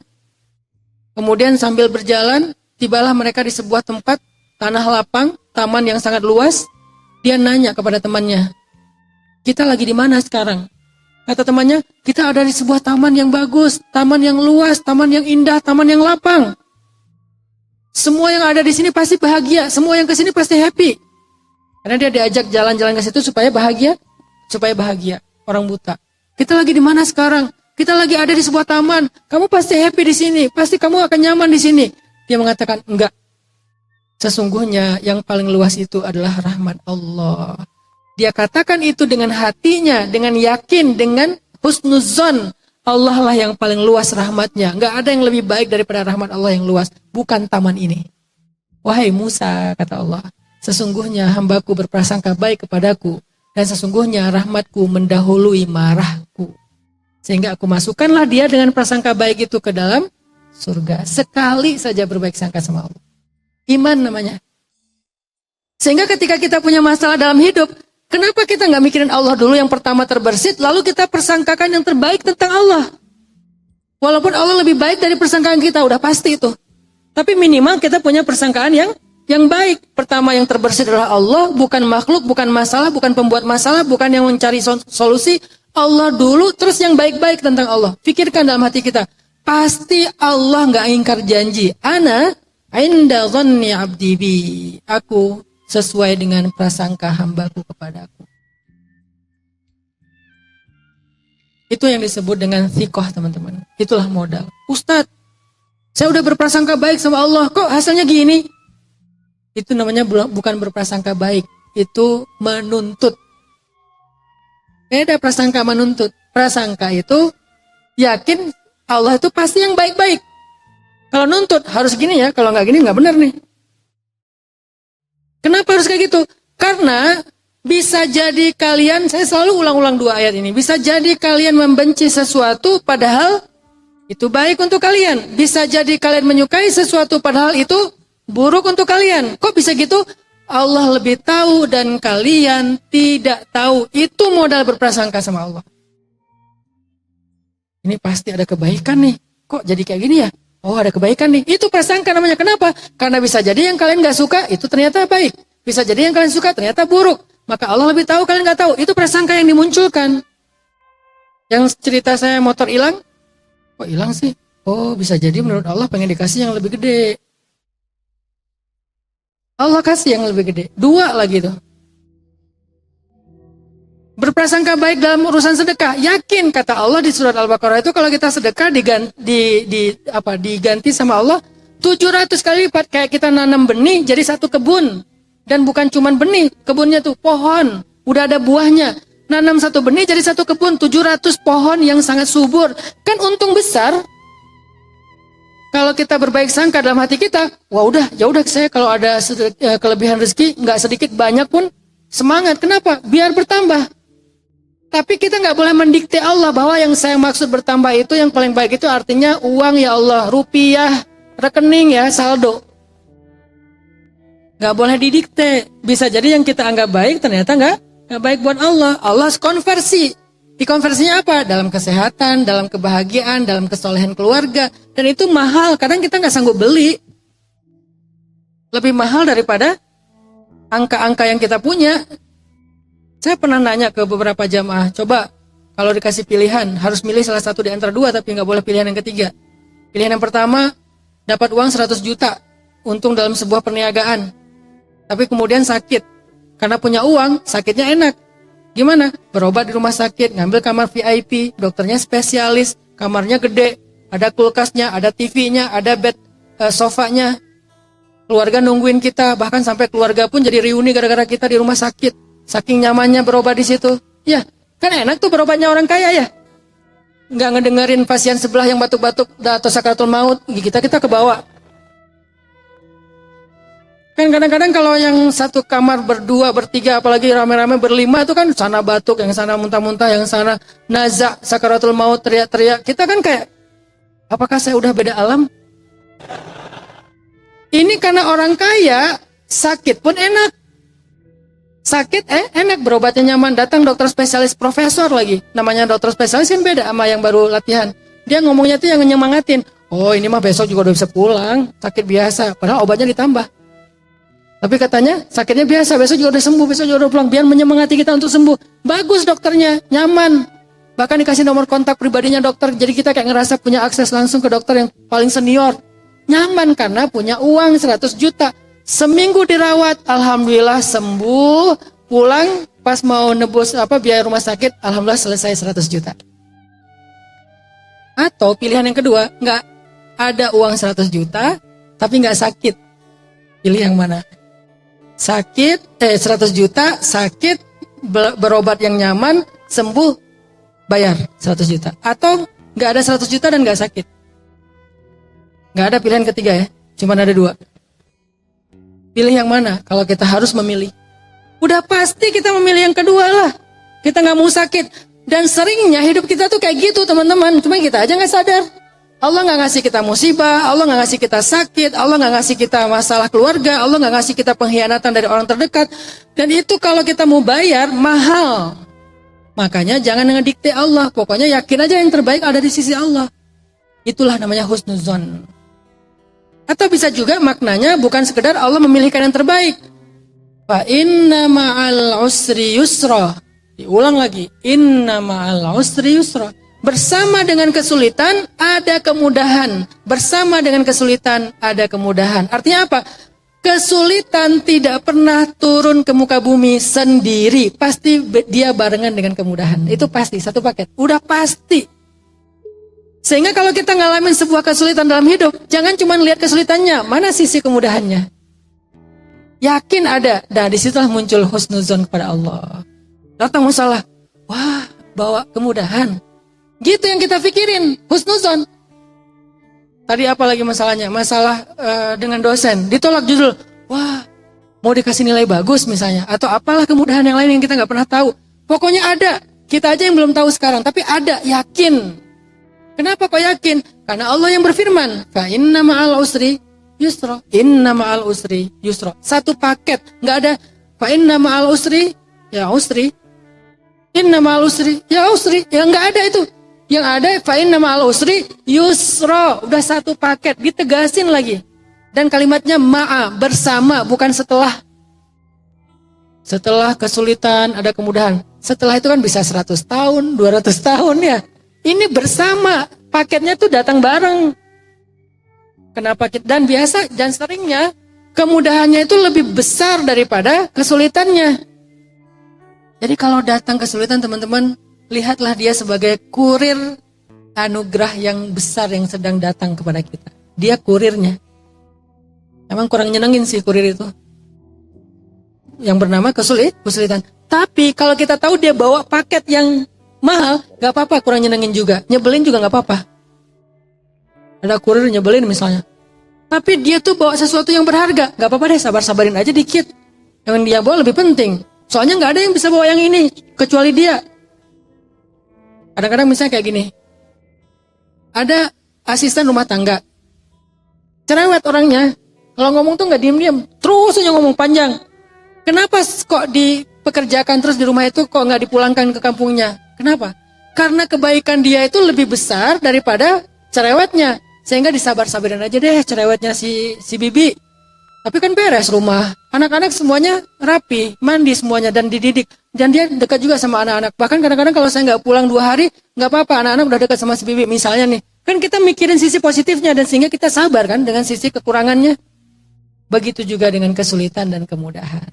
Kemudian sambil berjalan, tibalah mereka di sebuah tempat tanah lapang, taman yang sangat luas. Dia nanya kepada temannya, "Kita lagi di mana sekarang?" Kata temannya, "Kita ada di sebuah taman yang bagus, taman yang luas, taman yang indah, taman yang lapang. Semua yang ada di sini pasti bahagia, semua yang ke sini pasti happy." Karena dia diajak jalan-jalan ke situ supaya bahagia, orang buta. "Kita lagi di mana sekarang? Kita lagi ada di sebuah taman. Kamu pasti happy di sini, pasti kamu akan nyaman di sini." Dia mengatakan, "Enggak. Sesungguhnya yang paling luas itu adalah rahmat Allah." Dia katakan itu dengan hatinya, dengan yakin, dengan husnuzon. Allah lah yang paling luas rahmatnya. Enggak ada yang lebih baik daripada rahmat Allah yang luas. Bukan taman ini. "Wahai Musa," kata Allah, "sesungguhnya hambaku berprasangka baik kepadaku. Dan sesungguhnya rahmatku mendahului marahku. Sehingga aku masukkanlah dia dengan prasangka baik itu ke dalam surga." Sekali saja berbaik sangka sama Allah. Iman namanya. Sehingga ketika kita punya masalah dalam hidup, kenapa kita nggak mikirin Allah dulu yang pertama terbersit, lalu kita persangkakan yang terbaik tentang Allah. Walaupun Allah lebih baik dari persangkaan kita, udah pasti itu. Tapi minimal kita punya persangkaan yang baik. Pertama yang terbersit adalah Allah, bukan makhluk, bukan masalah, bukan pembuat masalah, bukan yang mencari solusi. Allah dulu, terus yang baik-baik tentang Allah. Pikirkan dalam hati kita, pasti Allah nggak ingkar janji. Ana inda dhanni abdi bi. Aku sesuai dengan prasangka hambaku kepadaku. Itu yang disebut dengan thiqah, teman-teman. Itulah modal. "Ustadz, saya udah berprasangka baik sama Allah, kok hasilnya gini?" Itu namanya bukan berprasangka baik. Itu menuntut. Beda prasangka menuntut. Prasangka itu yakin Allah itu pasti yang baik-baik. Kalau nuntut harus gini ya, kalau nggak gini nggak benar nih. Kenapa harus kayak gitu? Karena bisa jadi kalian, saya selalu ulang-ulang 2 ayat ini, bisa jadi kalian membenci sesuatu padahal itu baik untuk kalian. Bisa jadi kalian menyukai sesuatu padahal itu buruk untuk kalian. Kok bisa gitu? Allah lebih tahu dan kalian tidak tahu. Itu modal berprasangka sama Allah. Ini pasti ada kebaikan nih. Kok jadi kayak gini ya? Oh, ada kebaikan nih. Itu prasangka namanya. Kenapa? Karena bisa jadi yang kalian gak suka itu ternyata baik. Bisa jadi yang kalian suka ternyata buruk. Maka Allah lebih tahu, kalian gak tahu. Itu prasangka yang dimunculkan. Yang cerita saya motor hilang. Kok hilang sih? Oh, bisa jadi menurut Allah pengen dikasih yang lebih gede. Allah kasih yang lebih gede. 2 lagi tuh. Berprasangka baik dalam urusan sedekah. Yakin kata Allah di surat Al-Baqarah itu kalau kita sedekah diganti sama Allah 700 kali lipat. Kayak kita nanam benih jadi satu kebun. Dan bukan cuma benih, kebunnya tuh pohon. Udah ada buahnya. Nanam satu benih jadi satu kebun, 700 pohon yang sangat subur. Kan untung besar. Kalau kita berbaik sangka dalam hati kita, wah ya udah saya kalau ada kelebihan rezeki nggak sedikit banyak pun semangat. Kenapa? Biar bertambah. Tapi kita nggak boleh mendikte Allah bahwa yang saya maksud bertambah itu yang paling baik itu artinya uang ya Allah, rupiah, rekening ya, saldo. Nggak boleh didikte. Bisa jadi yang kita anggap baik ternyata nggak baik buat Allah. Allah konversi. Dikonversinya apa? Dalam kesehatan, dalam kebahagiaan, dalam kesolehan keluarga. Dan itu mahal. Kadang kita nggak sanggup beli. Lebih mahal daripada angka-angka yang kita punya. Saya pernah nanya ke beberapa jamaah, coba kalau dikasih pilihan, harus milih salah satu di antara 2, tapi nggak boleh pilihan yang ketiga. Pilihan yang pertama, dapat uang 100 juta, untung dalam sebuah perniagaan. Tapi kemudian sakit. Karena punya uang, sakitnya enak. Gimana? Berobat di rumah sakit, ngambil kamar VIP, dokternya spesialis, kamarnya gede, ada kulkasnya, ada TV-nya, ada bed sofanya. Keluarga nungguin kita, bahkan sampai keluarga pun jadi reuni gara-gara kita di rumah sakit. Saking nyamannya berobat di situ. Ya, kan enak tuh berobatnya orang kaya ya. Nggak ngedengerin pasien sebelah yang batuk-batuk atau sakaratul maut, kita kebawa. Kan kadang-kadang kalau yang satu kamar berdua, bertiga, apalagi rame-rame berlima itu kan sana batuk, yang sana muntah-muntah, yang sana nazak, sakaratul maut, teriak-teriak. Kita kan kayak, apakah saya udah beda alam? Ini karena orang kaya, sakit pun enak. Sakit enak, berobatnya nyaman, datang dokter spesialis profesor lagi. Namanya dokter spesialis kan beda sama yang baru latihan. Dia ngomongnya tuh yang nyemangatin. Oh ini mah besok juga udah bisa pulang, sakit biasa. Padahal obatnya ditambah. Tapi katanya sakitnya biasa, besok juga udah sembuh, besok juga udah pulang. Biar menyemangati kita untuk sembuh. Bagus dokternya, nyaman. Bahkan dikasih nomor kontak pribadinya dokter. Jadi kita kayak ngerasa punya akses langsung ke dokter yang paling senior. Nyaman karena punya uang 100 juta. Seminggu dirawat, alhamdulillah sembuh, pulang pas mau nebus biaya rumah sakit, alhamdulillah selesai 100 juta. Atau pilihan yang kedua, nggak ada uang 100 juta, tapi nggak sakit. Pilih yang mana? 100 juta, sakit, berobat yang nyaman, sembuh, bayar 100 juta. Atau nggak ada 100 juta dan nggak sakit. Nggak ada pilihan ketiga ya, cuma ada dua. Pilih yang mana kalau kita harus memilih? Udah pasti kita memilih yang kedua lah. Kita nggak mau sakit. Dan seringnya hidup kita tuh kayak gitu teman-teman. Cuma kita aja nggak sadar. Allah nggak ngasih kita musibah, Allah nggak ngasih kita sakit, Allah nggak ngasih kita masalah keluarga, Allah nggak ngasih kita pengkhianatan dari orang terdekat. Dan itu kalau kita mau bayar, mahal. Makanya jangan ngedikte Allah. Pokoknya yakin aja yang terbaik ada di sisi Allah. Itulah namanya husnuzon. Atau bisa juga maknanya bukan sekedar Allah memilihkan yang terbaik. Fa inna ma'al usri yusra. Diulang lagi. Inna ma'al usri yusra. Bersama dengan kesulitan ada kemudahan. Bersama dengan kesulitan ada kemudahan. Artinya apa? Kesulitan tidak pernah turun ke muka bumi sendiri. Pasti dia barengan dengan kemudahan. Itu pasti, satu paket. Udah pasti. Sehingga kalau kita ngalamin sebuah kesulitan dalam hidup, jangan cuma lihat kesulitannya, mana sisi kemudahannya. Yakin ada. Nah disitulah muncul husnuzon kepada Allah. Datang masalah, wah bawa kemudahan. Gitu yang kita pikirin, husnuzon. Tadi apa lagi masalahnya? Masalah dengan dosen, ditolak judul. Wah, mau dikasih nilai bagus misalnya. Atau apalah kemudahan yang lain yang kita nggak pernah tahu. Pokoknya ada, kita aja yang belum tahu sekarang. Tapi ada, yakin. Kenapa kok yakin? Karena Allah yang berfirman, fa inna ma'al usri yusra. Inna ma'al usri yusra. Satu paket, nggak ada fa inna ma'al usri, ya usri. Inna ma'al usri, ya usri. Ya nggak ada itu. Yang ada fa inna ma'al usri yusra. Udah satu paket, ditegasin lagi. Dan kalimatnya ma'a, bersama, bukan setelah. Setelah kesulitan ada kemudahan. Setelah itu kan bisa 100 tahun, 200 tahun ya. Ini bersama, paketnya tuh datang bareng. Kenapa kita, dan biasa dan seringnya kemudahannya itu lebih besar daripada kesulitannya. Jadi kalau datang kesulitan teman-teman, lihatlah dia sebagai kurir anugerah yang besar yang sedang datang kepada kita. Dia kurirnya. Emang kurang nyenengin sih kurir itu. Yang bernama kesulitan. Tapi kalau kita tahu dia bawa paket yang mahal, gak apa-apa, kurang nyenengin juga. Nyebelin juga gak apa-apa. Ada kurir nyebelin misalnya. Tapi dia tuh bawa sesuatu yang berharga. Gak apa-apa deh, sabar-sabarin aja dikit. Yang dia bawa lebih penting. Soalnya gak ada yang bisa bawa yang ini, kecuali dia. Kadang-kadang misalnya kayak gini. Ada asisten rumah tangga. Cerewet orangnya. Kalau ngomong tuh gak diem-diem. Terus aja ngomong panjang. Kenapa kok dipekerjakan terus di rumah itu kok gak dipulangkan ke kampungnya? Kenapa? Karena kebaikan dia itu lebih besar daripada cerewetnya. Sehingga disabar-sabarin aja deh cerewetnya si Bibi. Tapi kan beres rumah. Anak-anak semuanya rapi, mandi semuanya dan dididik. Dan dia dekat juga sama anak-anak. Bahkan kadang-kadang kalau saya nggak pulang 2 hari, nggak apa-apa, anak-anak udah dekat sama si Bibi. Misalnya nih, kan kita mikirin sisi positifnya dan sehingga kita sabar kan dengan sisi kekurangannya. Begitu juga dengan kesulitan dan kemudahan.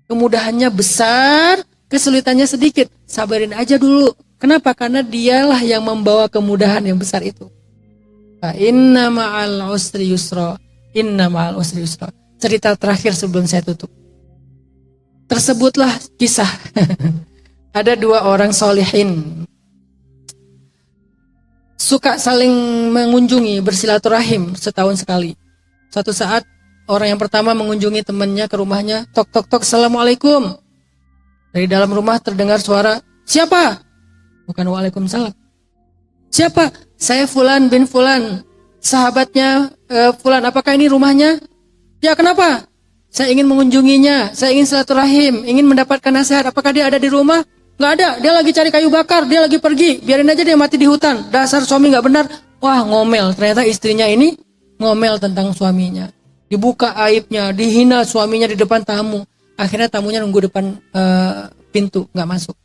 Kemudahannya besar, kesulitannya sedikit, sabarin aja dulu. Kenapa? Karena dialah yang membawa kemudahan yang besar itu. Fa inna ma'al usri yusra. Inna ma'al usri yusra. Cerita terakhir sebelum saya tutup. Tersebutlah kisah. Ada 2 orang solihin. Suka saling mengunjungi, bersilaturahim setahun sekali. Suatu saat orang yang pertama mengunjungi temannya ke rumahnya. Tok tok tok, assalamualaikum. Dari dalam rumah terdengar suara, siapa? Bukan waalaikumsalam. Siapa? Saya Fulan bin Fulan, sahabatnya Fulan. Apakah ini rumahnya? Ya, kenapa? Saya ingin mengunjunginya, saya ingin silaturahim, ingin mendapatkan nasihat. Apakah dia ada di rumah? Nggak ada, dia lagi cari kayu bakar, dia lagi pergi. Biarin aja dia mati di hutan. Dasar suami nggak benar. Wah, ngomel. Ternyata istrinya ini ngomel tentang suaminya. Dibuka aibnya, dihina suaminya di depan tamu. Akhirnya tamunya nunggu depan pintu, nggak masuk.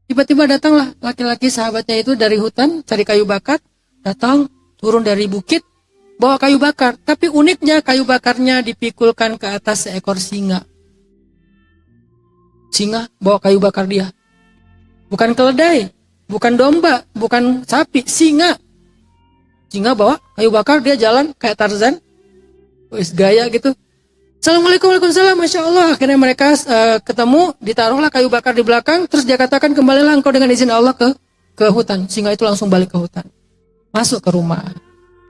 Tiba-tiba datanglah laki-laki sahabatnya itu dari hutan, cari kayu bakar, datang, turun dari bukit, bawa kayu bakar. Tapi uniknya kayu bakarnya dipikulkan ke atas seekor singa. Singa bawa kayu bakar dia. Bukan keledai, bukan domba, bukan sapi, singa. Singa bawa kayu bakar, dia jalan kayak Tarzan. Wis gaya gitu. Assalamualaikum, waalaikumsalam, Masya Allah. Akhirnya mereka ketemu, ditaruhlah kayu bakar di belakang, terus dia katakan, kembalilah engkau dengan izin Allah ke hutan. Singa itu langsung balik ke hutan. Masuk ke rumah.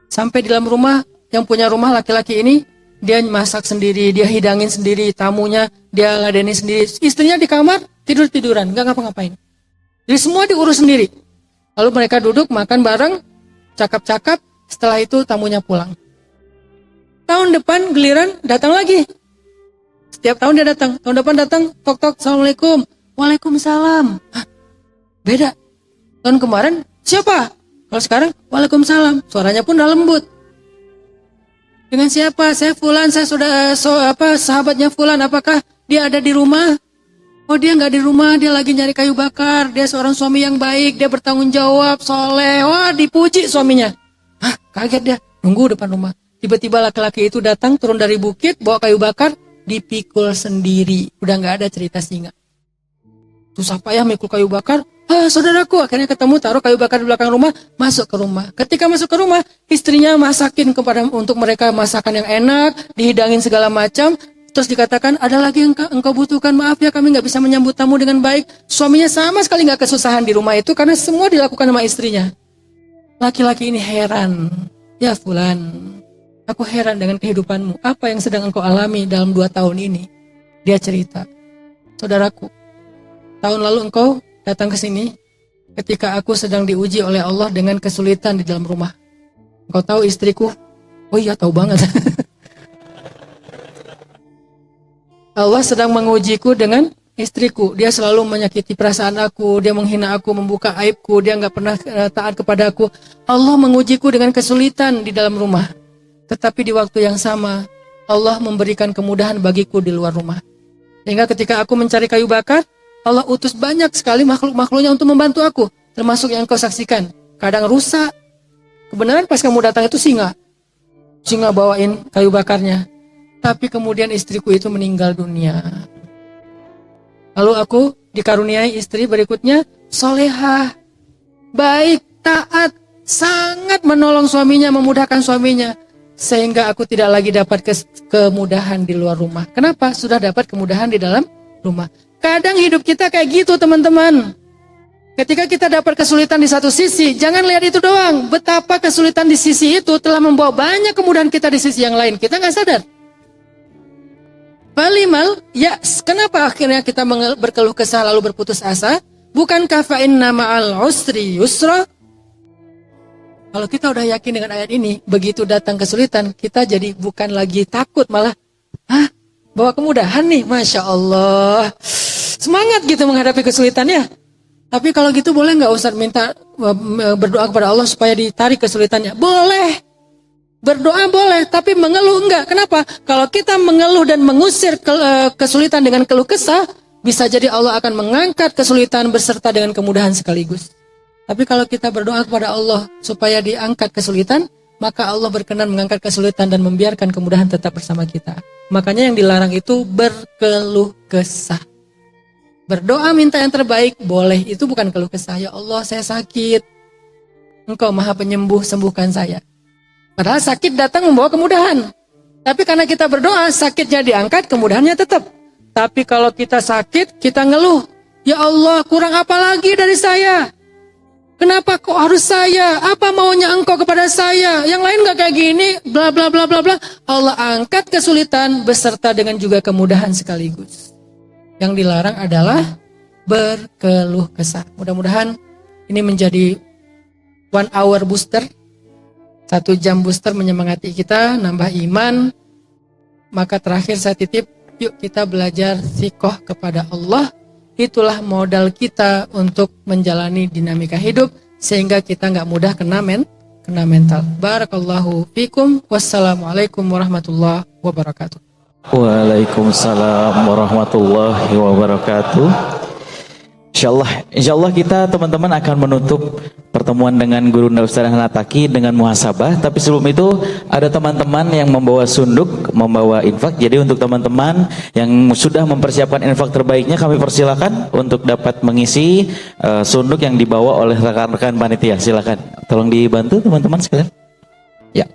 Sampai di dalam rumah, yang punya rumah laki-laki ini, dia masak sendiri, dia hidangin sendiri, tamunya dia ladeni sendiri. Istrinya di kamar, tidur-tiduran, gak ngapa-ngapain. Jadi semua diurus sendiri. Lalu mereka duduk, makan bareng, cakap-cakap, setelah itu tamunya pulang. Tahun depan giliran datang lagi. Setiap tahun dia datang. Tahun depan datang, tok-tok, Assalamualaikum. Waalaikumsalam. Hah, beda. Tahun kemarin siapa? Kalau sekarang Waalaikumsalam. Suaranya pun udah lembut. Dengan siapa? Saya Fulan, saya sudah sahabatnya Fulan. Apakah dia ada di rumah? Oh, dia nggak di rumah, dia lagi nyari kayu bakar. Dia seorang suami yang baik, dia bertanggung jawab, soleh. Wah, dipuji suaminya. Hah, kaget dia. Nunggu depan rumah. Tiba-tiba laki-laki itu datang, turun dari bukit, bawa kayu bakar, dipikul sendiri. Udah nggak ada cerita singa. Susah payah mikul kayu bakar. Saudaraku, akhirnya ketemu, taruh kayu bakar di belakang rumah, masuk ke rumah. Ketika masuk ke rumah, istrinya masakin untuk mereka masakan yang enak, dihidangin segala macam. Terus dikatakan, ada lagi yang engkau butuhkan, maaf ya kami nggak bisa menyambut tamu dengan baik. Suaminya sama sekali nggak kesusahan di rumah itu, karena semua dilakukan sama istrinya. Laki-laki ini heran. Ya Fulan, aku heran dengan kehidupanmu. Apa yang sedang engkau alami dalam 2 tahun ini? Dia cerita, saudaraku, tahun lalu engkau datang ke sini ketika aku sedang diuji oleh Allah dengan kesulitan di dalam rumah. Engkau tahu istriku? Oh iya, tahu banget. Allah sedang mengujiku dengan istriku. Dia selalu menyakiti perasaan aku, dia menghina aku, membuka aibku, dia nggak pernah taat kepada aku. Allah mengujiku dengan kesulitan di dalam rumah. Tetapi di waktu yang sama, Allah memberikan kemudahan bagiku di luar rumah. Sehingga ketika aku mencari kayu bakar, Allah utus banyak sekali makhluk-makhluknya untuk membantu aku. Termasuk yang kau saksikan. Kadang rusak. Kebenaran pas kamu datang itu singa. Singa bawain kayu bakarnya. Tapi kemudian istriku itu meninggal dunia. Lalu aku dikaruniai istri berikutnya, solehah, baik, taat, sangat menolong suaminya, memudahkan suaminya. Sehingga aku tidak lagi dapat kemudahan di luar rumah. Kenapa? Sudah dapat kemudahan di dalam rumah. Kadang hidup kita kayak gitu teman-teman. Ketika kita dapat kesulitan di satu sisi, jangan lihat itu doang. Betapa kesulitan di sisi itu telah membawa banyak kemudahan kita di sisi yang lain. Kita nggak sadar. Falimal, ya kenapa akhirnya kita berkeluh kesah lalu berputus asa? Bukankah fa inna ma'al usri yusra? Kalau kita udah yakin dengan ayat ini, begitu datang kesulitan, kita jadi bukan lagi takut, malah, bawa kemudahan nih, Masya Allah. Semangat gitu menghadapi kesulitannya. Tapi kalau gitu boleh nggak Ustaz minta berdoa kepada Allah supaya ditarik kesulitannya? Boleh. Berdoa boleh, tapi mengeluh enggak. Kenapa? Kalau kita mengeluh dan mengusir kesulitan dengan keluh kesah, bisa jadi Allah akan mengangkat kesulitan beserta dengan kemudahan sekaligus. Tapi kalau kita berdoa kepada Allah supaya diangkat kesulitan, maka Allah berkenan mengangkat kesulitan dan membiarkan kemudahan tetap bersama kita. Makanya yang dilarang itu berkeluh kesah. Berdoa minta yang terbaik boleh, itu bukan keluh kesah. Ya Allah, saya sakit. Engkau Maha Penyembuh, sembuhkan saya. Padahal sakit datang membawa kemudahan. Tapi karena kita berdoa, sakitnya diangkat, kemudahannya tetap. Tapi kalau kita sakit, kita ngeluh. Ya Allah, kurang apa lagi dari saya? Kenapa kok harus saya? Apa maunya engkau kepada saya? Yang lain gak kayak gini, bla bla bla bla bla. Allah angkat kesulitan beserta dengan juga kemudahan sekaligus. Yang dilarang adalah berkeluh kesah. Mudah-mudahan ini menjadi 1 hour booster, 1 jam booster menyemangati kita, nambah iman. Maka terakhir saya titip Yuk kita belajar thiqah kepada Allah. Itulah modal kita untuk menjalani dinamika hidup sehingga kita nggak mudah kena mental. Barakallahu fikum. Wassalamualaikum warahmatullahi wabarakatuh. Waalaikumsalam warahmatullahi wabarakatuh. Insyaallah kita teman-teman akan menutup pertemuan dengan Gurunda Ustaz Hanan Attaqi dengan muhasabah. Tapi sebelum itu ada teman-teman yang membawa sunduk, membawa infak. Jadi untuk teman-teman yang sudah mempersiapkan infak terbaiknya, kami persilakan untuk dapat mengisi sunduk yang dibawa oleh rekan-rekan panitia. Silakan, tolong dibantu teman-teman sekalian. Ya.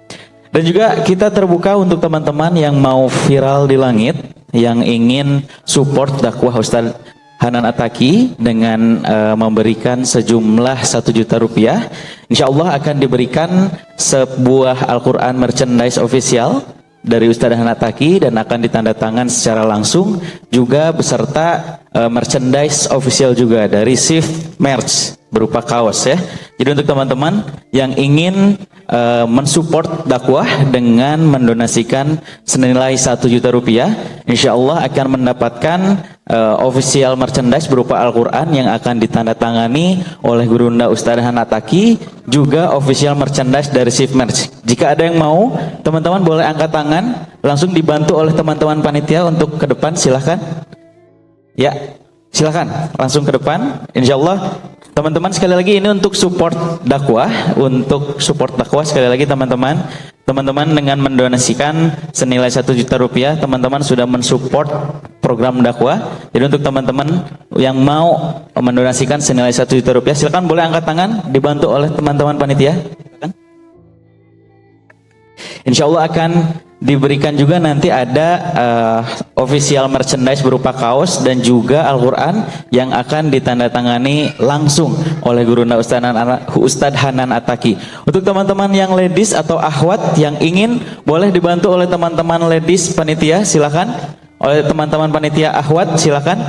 Dan juga kita terbuka untuk teman-teman yang mau viral di langit, yang ingin support dakwah Ustaz Hanan Attaqi dengan memberikan sejumlah 1 juta rupiah. Insya Allah akan diberikan sebuah Al-Quran merchandise official dari Ustaz Hanan Attaqi dan akan ditandatangan secara langsung, juga beserta merchandise official juga dari Shift Merch berupa kaos ya. Jadi untuk teman-teman yang ingin mensupport dakwah dengan mendonasikan senilai 1 juta rupiah, insya Allah akan mendapatkan official merchandise berupa Al-Quran yang akan ditandatangani oleh Gurunda Ustaz Hanan Attaqi, juga official merchandise dari Shift Merch. Jika ada yang mau, teman-teman boleh angkat tangan, langsung dibantu oleh teman-teman panitia untuk ke depan, silahkan. Ya, silahkan langsung ke depan. Insya Allah teman-teman, sekali lagi ini untuk support dakwah, sekali lagi teman-teman dengan mendonasikan senilai 1 juta rupiah, teman-teman sudah mensupport program dakwah. Jadi untuk teman-teman yang mau mendonasikan senilai 1 juta rupiah, silakan boleh angkat tangan, dibantu oleh teman-teman panitia. Insya Allah akan diberikan juga nanti ada official merchandise berupa kaos dan juga Al-Quran yang akan ditandatangani langsung oleh Gurunda Ustaz Hanan Attaqi. Untuk teman-teman yang ladies atau akhwat yang ingin, boleh dibantu oleh teman-teman ladies panitia, silakan. Oleh teman-teman panitia akhwat, silakan.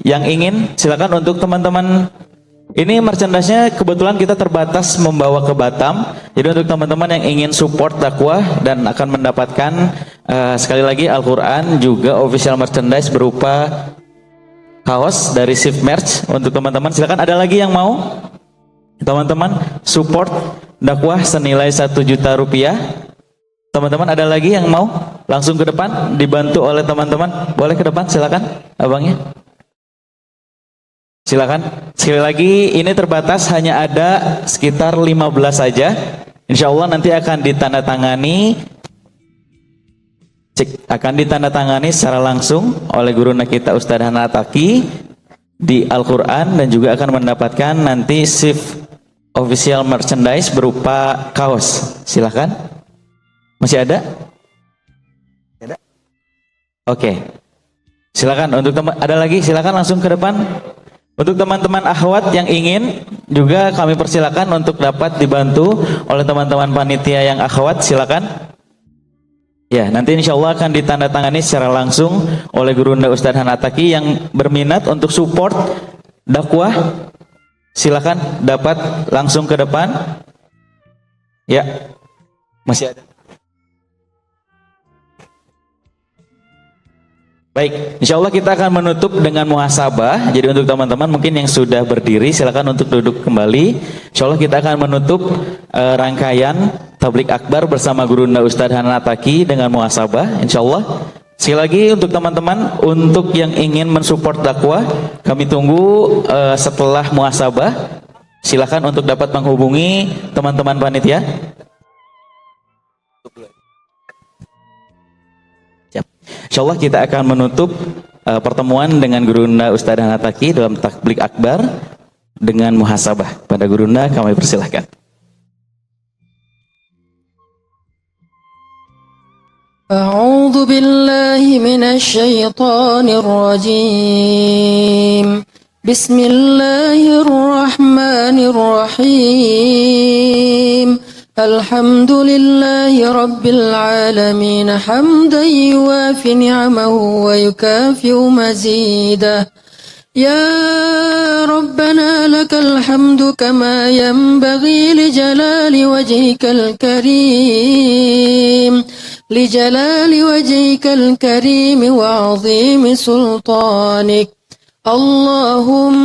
Yang ingin, silakan. Untuk teman-teman, ini merchandise-nya kebetulan kita terbatas membawa ke Batam. Jadi untuk teman-teman yang ingin support dakwah dan akan mendapatkan sekali lagi Al-Quran, juga official merchandise berupa kaos dari Shift Merch. Untuk teman-teman silakan, ada lagi yang mau? Teman-teman support dakwah senilai 1 juta rupiah. Teman-teman ada lagi yang mau? Langsung ke depan, dibantu oleh teman-teman. Boleh ke depan, silakan abangnya. Silakan. Sekali lagi ini terbatas, hanya ada sekitar 15 saja. Insya Allah nanti akan ditandatangani secara langsung oleh guruna kita Ustaz Hanan Attaqi di Al-Quran, dan juga akan mendapatkan nanti shift official merchandise berupa kaos. Silakan. Masih ada? Ada? Oke. Silakan. Untuk ada lagi, silakan langsung ke depan. Untuk teman-teman akhwat yang ingin juga kami persilakan untuk dapat dibantu oleh teman-teman panitia yang akhwat, silakan. Ya, nanti insya Allah akan ditandatangani secara langsung oleh Gurunda Ustaz Hanan Attaqi. Yang berminat untuk support dakwah, silakan dapat langsung ke depan. Ya, masih ada. Baik, insya Allah kita akan menutup dengan muhasabah. Jadi untuk teman-teman mungkin yang sudah berdiri, silakan untuk duduk kembali. Insya Allah kita akan menutup rangkaian tablik akbar bersama Gurunda Ustaz Hanan Attaqi dengan muhasabah. Insya Allah. Sekali lagi untuk teman-teman, untuk yang ingin mensupport dakwah, kami tunggu setelah muhasabah. Silakan untuk dapat menghubungi teman-teman panitia. Insya Allah kita akan menutup pertemuan dengan Gurunda Ustaz Hanan Attaqi dalam tablik akbar dengan muhasabah. Pada Gurunda kami persilahkan. A'udzu billahi minasy syaithanir rajim. Bismillahirrahmanirrahim. Alhamdulillahi Rabbil Alamin, hamdan yuwafi ni'amahu wa yukafi'u mazidah. Ya Rabbana lakal hamdu kama yanbaghi li jalali wajhikal karim. لجلال وجهك الكريم وعظيم سلطانك. اللهم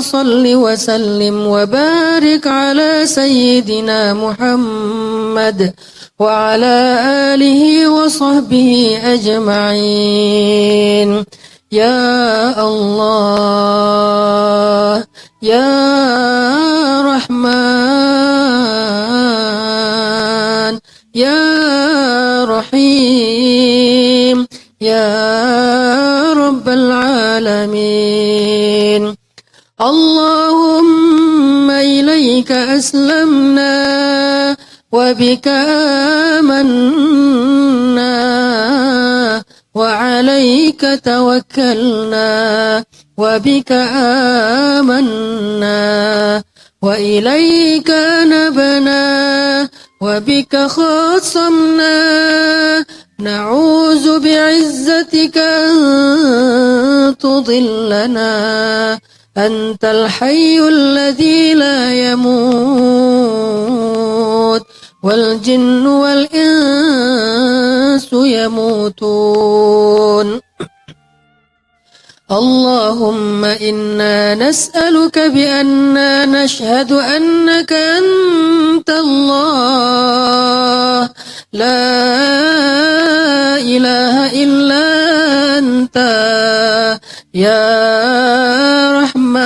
صل وسلم وبارك على سيدنا محمد وعلى آله وصحبه أجمعين. يا الله يا رحمن يا رحيم يا رب العالمين. اللهم إليك أسلمنا وبك آمنا وعليك توكلنا وبك آمنا وإليك نبنا وبك خاصمنا. نعوذ بعزتك أن تضلنا. أنت الحي الذي لا يموت والجن والإنس يموتون. اللهم إنا نسألك بأننا نشهد أنك أنت الله لا إله إلا أنت يا رحمن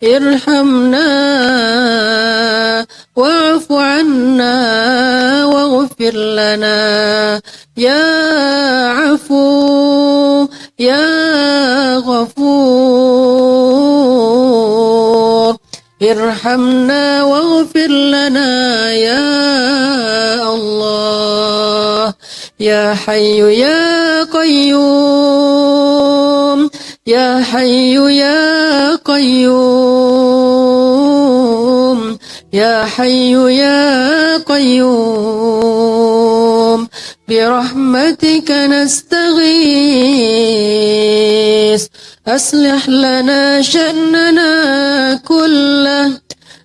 ارحمنا واعف عنا واغفر لنا يا عفو يا غفور. ارحمنا واغفر لنا يا الله. يا حي يا قيوم يا حي يا قيوم يا حي يا قيوم برحمتك نستغيث. أصلح لنا شأننا كله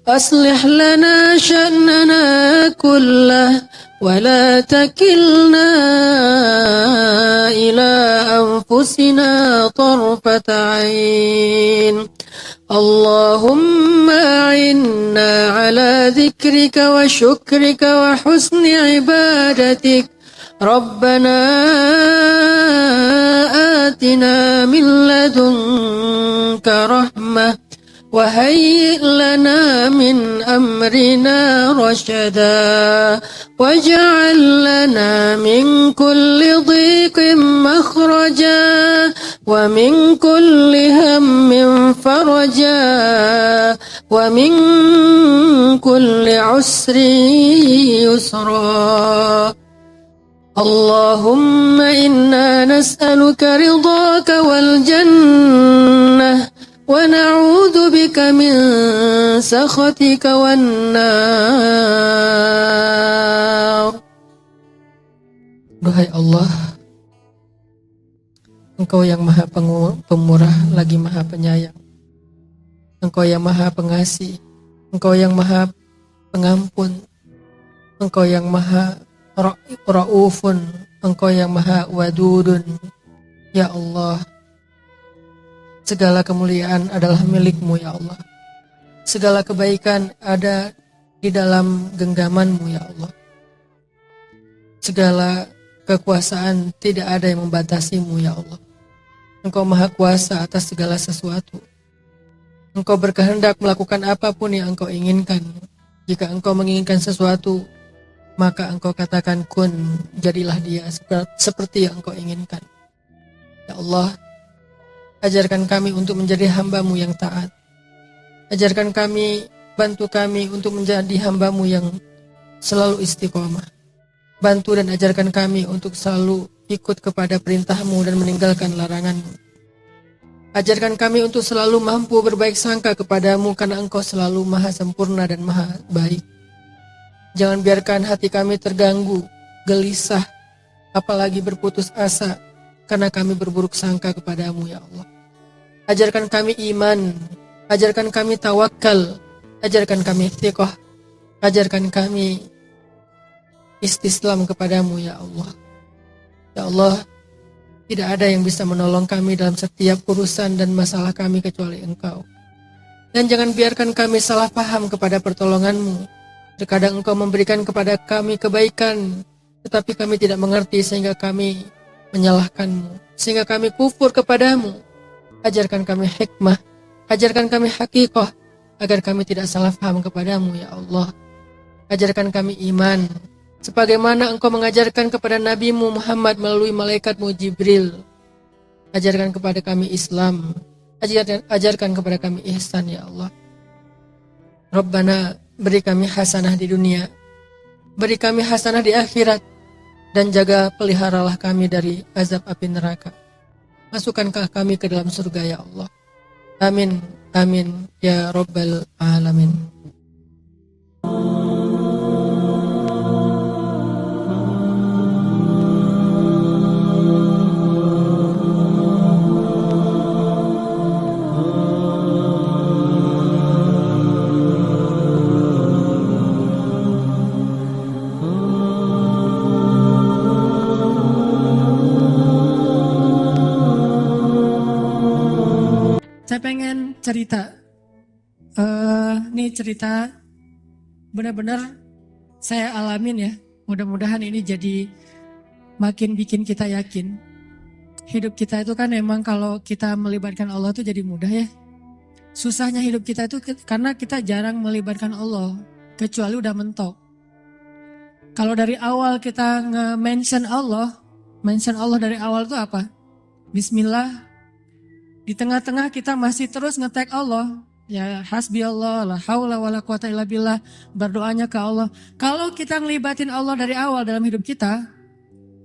أصلح لنا شأننا كله ولا تكلنا إلى أنفسنا طرفة عين. اللهم أعنا على ذكرك وشكرك وحسن عبادتك. ربنا آتنا من لدنك رحمة وهيئ لنا من أمرنا رشدا واجعل لنا من كل ضيق مخرجا ومن كل هم فرجا ومن كل عسر يسرا. اللهم إنا نسألك رضاك والجنة ونعوذ بك من سخطك والنار. Duhai Allah, Engkau yang maha pemurah lagi maha penyayang. Engkau yang maha pengasih, Engkau yang maha pengampun, Engkau yang maha Ra'ufun, Engkau yang maha wadudun. Ya Allah, segala kemuliaan adalah milik-Mu ya Allah. Segala kebaikan ada di dalam genggaman-Mu ya Allah. Segala kekuasaan tidak ada yang membatasi-Mu ya Allah. Engkau maha kuasa atas segala sesuatu. Engkau berkehendak melakukan apapun yang Engkau inginkan. Jika Engkau menginginkan sesuatu, maka Engkau katakan kun, jadilah dia seperti yang Engkau inginkan. Ya Allah, ajarkan kami untuk menjadi hamba-Mu yang taat. Ajarkan kami, bantu kami untuk menjadi hamba-Mu yang selalu istiqomah. Bantu dan ajarkan kami untuk selalu ikut kepada perintah-Mu dan meninggalkan larangan-Mu. Ajarkan kami untuk selalu mampu berbaik sangka kepada-Mu karena Engkau selalu maha sempurna dan maha baik. Jangan biarkan hati kami terganggu, gelisah, apalagi berputus asa karena kami berburuk sangka kepada-Mu ya Allah. Ajarkan kami iman, ajarkan kami tawakal, Ajarkan kami thiqah. Ajarkan kami istislam kepadamu ya Allah. Ya Allah, tidak ada yang bisa menolong kami dalam setiap urusan dan masalah kami kecuali Engkau. Dan jangan biarkan kami salah paham kepada pertolongan-Mu. Terkadang Engkau memberikan kepada kami kebaikan, tetapi kami tidak mengerti sehingga kami menyalahkan-Mu, sehingga kami kufur kepadamu. Ajarkan kami hikmah, ajarkan kami hakikah, agar kami tidak salah paham kepadamu ya Allah. Ajarkan kami iman, sebagaimana Engkau mengajarkan kepada Nabi-Mu Muhammad melalui malaikat-Mu Jibril. Ajarkan kepada kami Islam, ajarkan kepada kami ihsan ya Allah. Rabbana, beri kami hasanah di dunia, beri kami hasanah di akhirat, dan jaga peliharalah kami dari azab api neraka. Masukkankah kami ke dalam surga ya Allah. Amin, amin, ya Rabbal Alamin. Saya pengen cerita. Ini cerita benar-benar saya alamin ya. Mudah-mudahan ini jadi makin bikin kita yakin. Hidup kita itu kan emang kalau kita melibatkan Allah itu jadi mudah ya. Susahnya hidup kita itu karena kita jarang melibatkan Allah. Kecuali udah mentok. Kalau dari awal kita nge-mention Allah dari awal itu apa? Bismillah. Di tengah-tengah kita masih terus nge-tag Allah. Ya hasbi Allah, la haula wala quwata illa billah. Berdoanya ke Allah. Kalau kita ngelibatin Allah dari awal dalam hidup kita,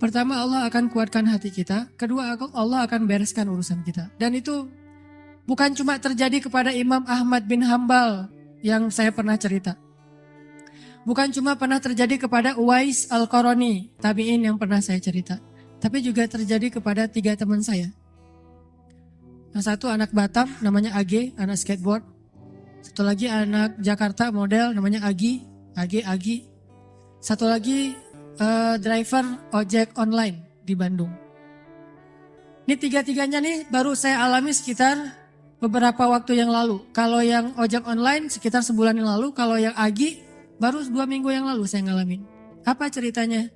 pertama Allah akan kuatkan hati kita. Kedua Allah akan bereskan urusan kita. Dan itu bukan cuma terjadi kepada Imam Ahmad bin Hambal yang saya pernah cerita. Bukan cuma pernah terjadi kepada Uwais Al-Qarani, tabi'in yang pernah saya cerita. Tapi juga terjadi kepada 3 teman saya. Yang satu anak Batam namanya AG, anak skateboard. Satu lagi anak Jakarta model namanya Agi. Satu lagi driver ojek online di Bandung. Ini 3-tiganya nih baru saya alami sekitar beberapa waktu yang lalu. Kalau yang ojek online sekitar sebulan yang lalu. Kalau yang Agi baru 2 minggu yang lalu saya ngalamin. Apa ceritanya?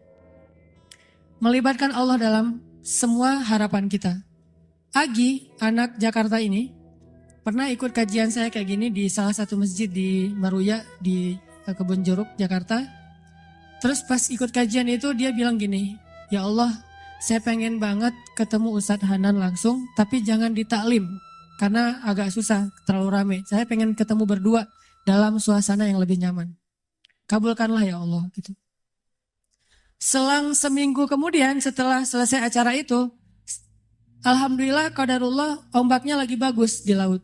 Melibatkan Allah dalam semua harapan kita. Agi, anak Jakarta ini, pernah ikut kajian saya kayak gini di salah satu masjid di Maruya, di Kebun Jeruk, Jakarta. Terus pas ikut kajian itu dia bilang gini, ya Allah, saya pengen banget ketemu Ustadz Hanan langsung, tapi jangan di taklim, karena agak susah, terlalu rame. Saya pengen ketemu berdua dalam suasana yang lebih nyaman. Kabulkanlah ya Allah, gitu. Selang seminggu kemudian setelah selesai acara itu, alhamdulillah qadarullah ombaknya lagi bagus di laut.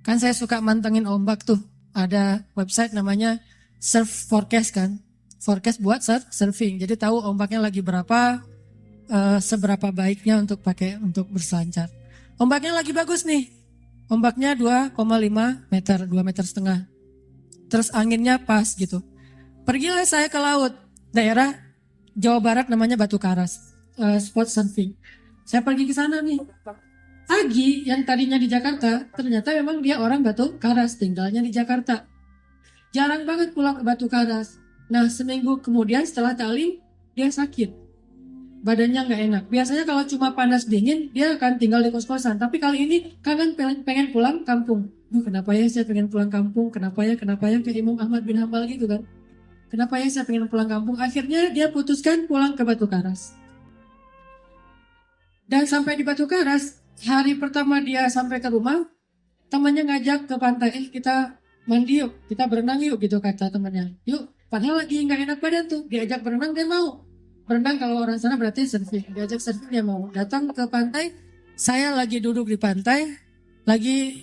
Kan saya suka mantengin ombak tuh. Ada website namanya Surf Forecast kan. Forecast buat surfing. Jadi tahu ombaknya lagi berapa, seberapa baiknya untuk berselancar. Ombaknya lagi bagus nih. Ombaknya 2,5 meter, 2,5 meter. Terus anginnya pas gitu. Pergilah saya ke laut. Daerah Jawa Barat namanya Batu Karas. Spot surfing. Saya pergi ke sana nih. Agi yang tadinya di Jakarta, ternyata memang dia orang Batu Karas, tinggalnya di Jakarta. Jarang banget pulang ke Batu Karas. Nah, seminggu kemudian setelah taklim, dia sakit. Badannya nggak enak. Biasanya kalau cuma panas dingin, dia akan tinggal di kos-kosan. Tapi kali ini kangen pengen pulang kampung. Duh, kenapa ya saya pengen pulang kampung? Kenapa ya kayak Imam Ahmad bin Hambal gitu kan? Kenapa ya saya pengen pulang kampung? Akhirnya dia putuskan pulang ke Batu Karas. Dan sampai di Batu Karas, hari pertama dia sampai ke rumah, temannya ngajak ke pantai, kita mandi yuk, kita berenang yuk gitu kata temannya. Yuk, padahal lagi nggak enak badan tuh, diajak berenang dia mau. Berenang kalau orang sana berarti surfing, diajak surfing dia mau. Datang ke pantai, saya lagi duduk di pantai, lagi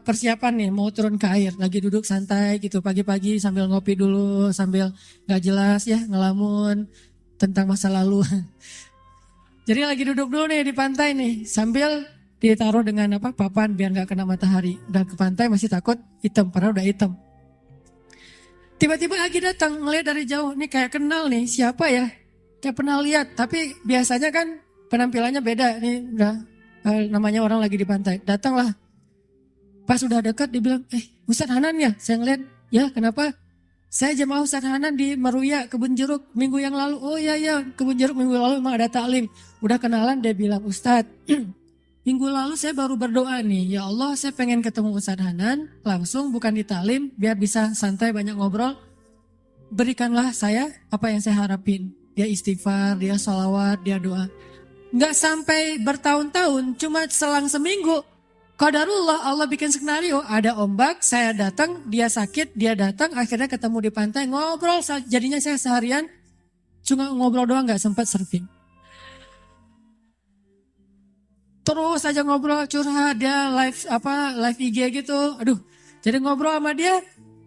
persiapan nih mau turun ke air, lagi duduk santai gitu pagi-pagi sambil ngopi dulu, sambil nggak jelas ya ngelamun tentang masa lalu. Jadi lagi duduk dulu nih di pantai nih, sambil ditaruh dengan papan biar nggak kena matahari. Udah ke pantai masih takut hitam, padahal udah hitam. Tiba-tiba lagi datang, ngeliat dari jauh, nih kayak kenal nih, siapa ya? Kayak pernah lihat, tapi biasanya kan penampilannya beda. Nih udah namanya orang lagi di pantai. Datanglah, pas udah dekat dia bilang, Ustadz Hanan ya? Saya ngeliat, ya kenapa? Saya jemaah Ustadz Hanan di Meruya, Kebun Jeruk minggu yang lalu. Oh iya, Kebun Jeruk minggu lalu memang ada taklim. Udah kenalan, dia bilang, Ustadz, minggu lalu saya baru berdoa nih, ya Allah saya pengen ketemu Ustadz Hanan, langsung bukan di taklim, biar bisa santai banyak ngobrol. Berikanlah saya apa yang saya harapin. Dia istighfar, dia sholawat, dia doa. Nggak sampai bertahun-tahun, cuma selang seminggu. Qadarullah Allah bikin skenario, ada ombak, saya datang, dia sakit, dia datang, akhirnya ketemu di pantai, ngobrol, jadinya saya seharian cuma ngobrol doang, nggak sempat surfing. Terus aja ngobrol, curhat, dia live IG gitu, aduh, jadi ngobrol sama dia,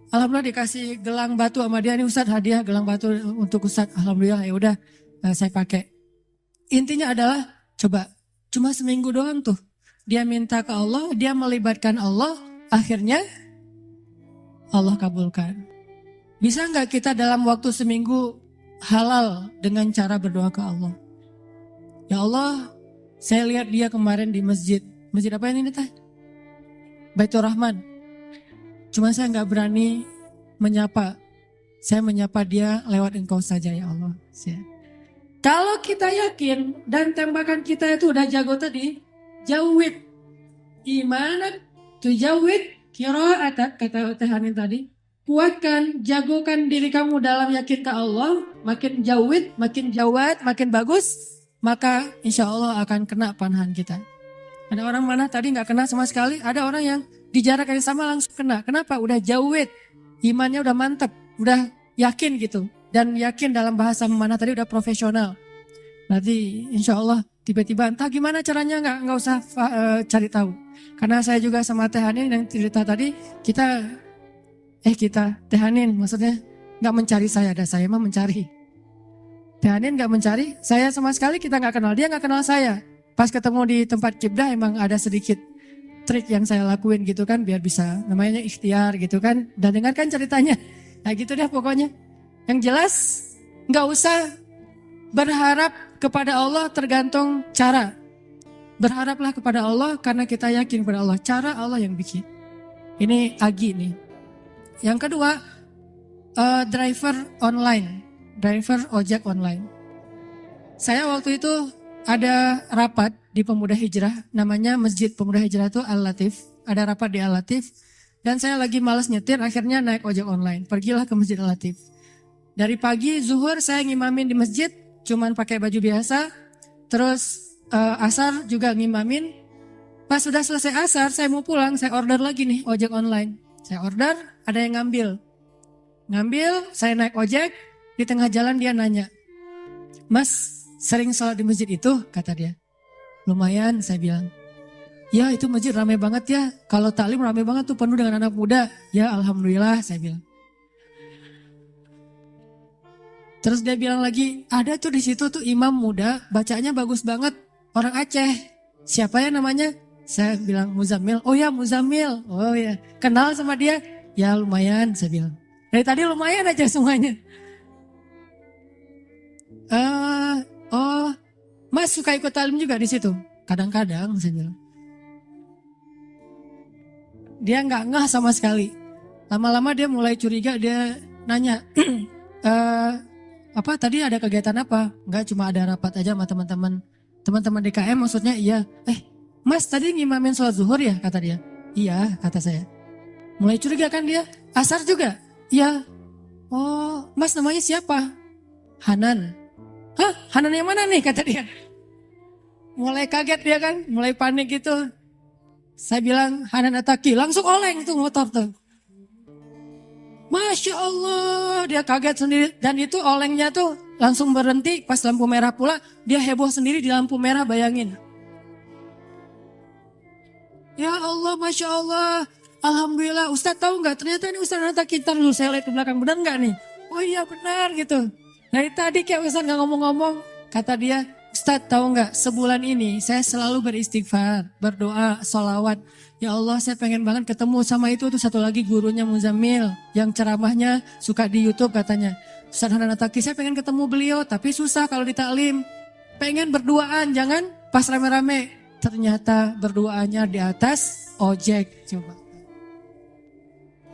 alhamdulillah dikasih gelang batu sama dia, nih Ustadz hadiah gelang batu untuk Ustadz, alhamdulillah ya udah saya pakai. Intinya adalah coba cuma seminggu doang tuh. Dia minta ke Allah, dia melibatkan Allah, akhirnya Allah kabulkan. Bisa nggak kita dalam waktu seminggu halal dengan cara berdoa ke Allah? Ya Allah, saya lihat dia kemarin di masjid. Masjid apa ini teh? Baitur Rahman. Cuma saya nggak berani menyapa. Saya menyapa dia lewat engkau saja ya Allah. Kalau kita yakin dan tembakan kita itu udah jago tadi, jawid imanak tujawid qiraat kata Teh Hanin tadi. Kuatkan, jagokan diri kamu dalam yakin ke Allah, makin jawid, makin jawad, makin bagus, maka insya Allah akan kena panahan kita. Ada orang mana tadi nggak kena sama sekali, ada orang yang di jarak yang sama langsung kena. Kenapa? Udah jawid, imannya udah mantap, udah yakin gitu. Dan yakin dalam bahasa mana tadi udah profesional. Nanti insya Allah tiba-tiba entah gimana caranya nggak usah cari tahu. Karena saya juga sama Teh Hanin yang cerita tadi, kita Teh Hanin maksudnya nggak mencari saya, ada saya mah mencari. Teh Hanin nggak mencari, saya sama sekali kita nggak kenal, dia nggak kenal saya. Pas ketemu di tempat kibdah emang ada sedikit trik yang saya lakuin gitu kan, biar bisa namanya ikhtiar gitu kan. Dan dengarkan ceritanya, nah gitu deh pokoknya. Yang jelas nggak usah berharap kepada Allah tergantung cara. Berharaplah kepada Allah karena kita yakin kepada Allah. Cara Allah yang bikin. Ini Agi nih. Yang kedua, driver ojek online. Saya waktu itu ada rapat di Pemuda Hijrah, namanya Masjid Pemuda Hijrah itu Al-Latif. Ada rapat di Al-Latif dan saya lagi malas nyetir, akhirnya naik ojek online. Pergilah ke Masjid Al-Latif. Dari pagi zuhur saya ngimamin di masjid, cuman pakai baju biasa. Terus asar juga ngimamin. Pas sudah selesai asar, saya mau pulang, saya order lagi nih ojek online. Saya order, ada yang ngambil, saya naik ojek, di tengah jalan dia nanya, Mas sering sholat di masjid itu? Kata dia. Lumayan, saya bilang. Ya itu masjid ramai banget ya, kalau taklim ramai banget tuh, penuh dengan anak muda. Ya alhamdulillah, saya bilang. Terus dia bilang lagi, ada tuh di situ tuh imam muda, bacanya bagus banget, orang Aceh. Siapa ya namanya? Saya bilang Muzammil. Oh ya Muzammil. Oh ya, kenal sama dia? Ya lumayan, saya bilang. Dari tadi lumayan aja semuanya. Mas suka ikut taklim juga di situ? Kadang-kadang, saya bilang. Dia nggak ngeh sama sekali. Lama-lama dia mulai curiga, dia nanya, apa tadi ada kegiatan apa? Enggak, cuma ada rapat aja sama teman-teman DKM maksudnya. Iya. Mas tadi ngimamin sholat zuhur ya? Kata dia. Iya, kata saya. Mulai curiga kan dia. Asar juga? Iya. Oh, Mas namanya siapa? Hanan. Hah? Hanan yang mana nih? Kata dia. Mulai kaget dia kan, mulai panik gitu. Saya bilang Hanan Ataki, langsung oleng tuh motor tuh. Masya Allah, dia kaget sendiri. Dan itu olengnya tuh langsung berhenti pas lampu merah pula. Dia heboh sendiri di lampu merah, bayangin. Ya Allah, Masya Allah. Alhamdulillah, Ustadz tahu nggak? Ternyata ini Ustadz Ataki. Ntar dulu saya lihat ke belakang, benar nggak nih? Oh iya benar gitu. Dari tadi kayak Ustadz nggak ngomong-ngomong. Kata dia, Ustadz tahu nggak, sebulan ini saya selalu beristighfar, berdoa, sholawat. Ya Allah, saya pengen banget ketemu sama itu tuh satu lagi gurunya Muzammil yang ceramahnya suka di YouTube katanya. Ustadz Hanan Attaqi, saya pengen ketemu beliau tapi susah kalau di taklim. Pengen berduaan, jangan pas rame-rame. Ternyata berduaannya di atas ojek, coba.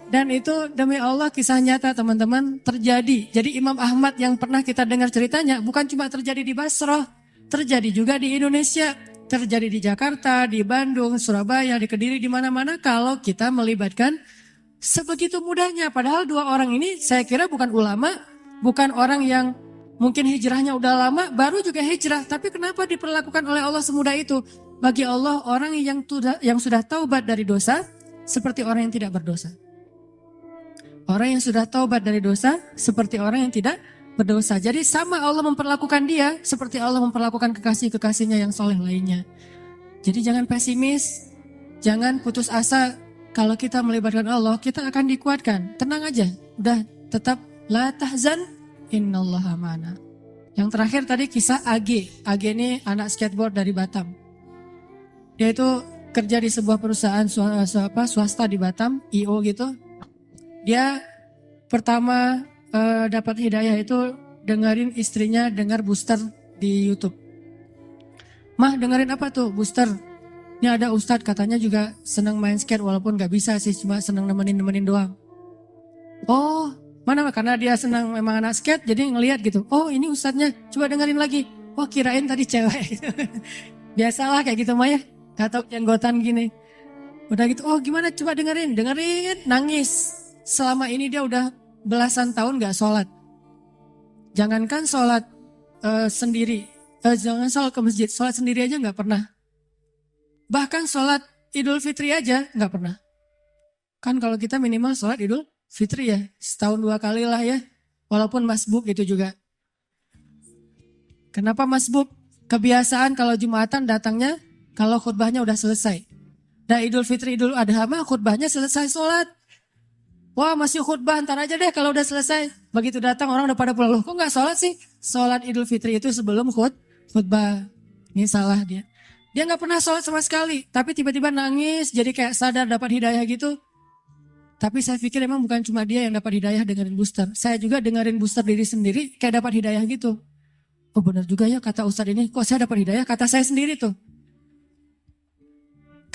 Dan itu demi Allah kisah nyata teman-teman terjadi. Jadi Imam Ahmad yang pernah kita dengar ceritanya bukan cuma terjadi di Basrah, terjadi juga di Indonesia, terjadi di Jakarta, di Bandung, Surabaya, di Kediri, di mana-mana kalau kita melibatkan sebegitu mudahnya. Padahal dua orang ini saya kira bukan ulama, bukan orang yang mungkin hijrahnya udah lama, baru juga hijrah. Tapi kenapa diperlakukan oleh Allah semudah itu? Bagi Allah orang yang sudah taubat dari dosa seperti orang yang tidak berdosa. Orang yang sudah taubat dari dosa seperti orang yang tidak berdosa. Jadi sama Allah memperlakukan dia seperti Allah memperlakukan kekasih-kekasihnya yang soleh lainnya. Jadi jangan pesimis, jangan putus asa. Kalau kita melibatkan Allah, kita akan dikuatkan. Tenang aja, udah tetap la tahzan innallaha ma'ana. Yang terakhir tadi kisah AG. AG ini anak skateboard dari Batam. Dia itu kerja di sebuah perusahaan swasta di Batam, IO gitu. Dia pertama dapat hidayah itu dengerin istrinya dengar booster di YouTube. Mah dengerin apa tuh booster? Ini ada ustadz katanya juga senang main skate walaupun gak bisa sih, cuma senang nemenin doang. Oh mana karena dia senang memang anak skate jadi ngelihat gitu. Oh ini ustadznya, coba dengerin lagi. Oh kirain tadi cewek. Biasalah kayak gitu mah ya, gak tau jenggotan gini. Udah gitu, oh gimana coba dengerin, nangis. Selama ini dia udah belasan tahun gak sholat. Jangankan sholat sendiri, jangan sholat ke masjid, sholat sendiri aja gak pernah. Bahkan sholat Idul Fitri aja gak pernah. Kan kalau kita minimal sholat Idul Fitri ya, setahun 2 kali lah ya. Walaupun masbuk itu juga. Kenapa masbuk? Kebiasaan kalau Jumatan datangnya kalau khutbahnya udah selesai. Dan Idul Fitri, Idul Adha mah khutbahnya selesai sholat. Wah masih khutbah, ntar aja deh kalau udah selesai. Begitu datang orang udah pada pulang. Loh kok gak sholat sih? Sholat Idul Fitri itu sebelum khutbah. Ini salah dia. Dia gak pernah sholat sama sekali. Tapi tiba-tiba nangis jadi kayak sadar dapat hidayah gitu. Tapi saya pikir emang bukan cuma dia yang dapat hidayah dengerin booster. Saya juga dengerin booster diri sendiri kayak dapat hidayah gitu. Oh benar juga ya kata Ustadz ini. Kok saya dapat hidayah? Kata saya sendiri tuh.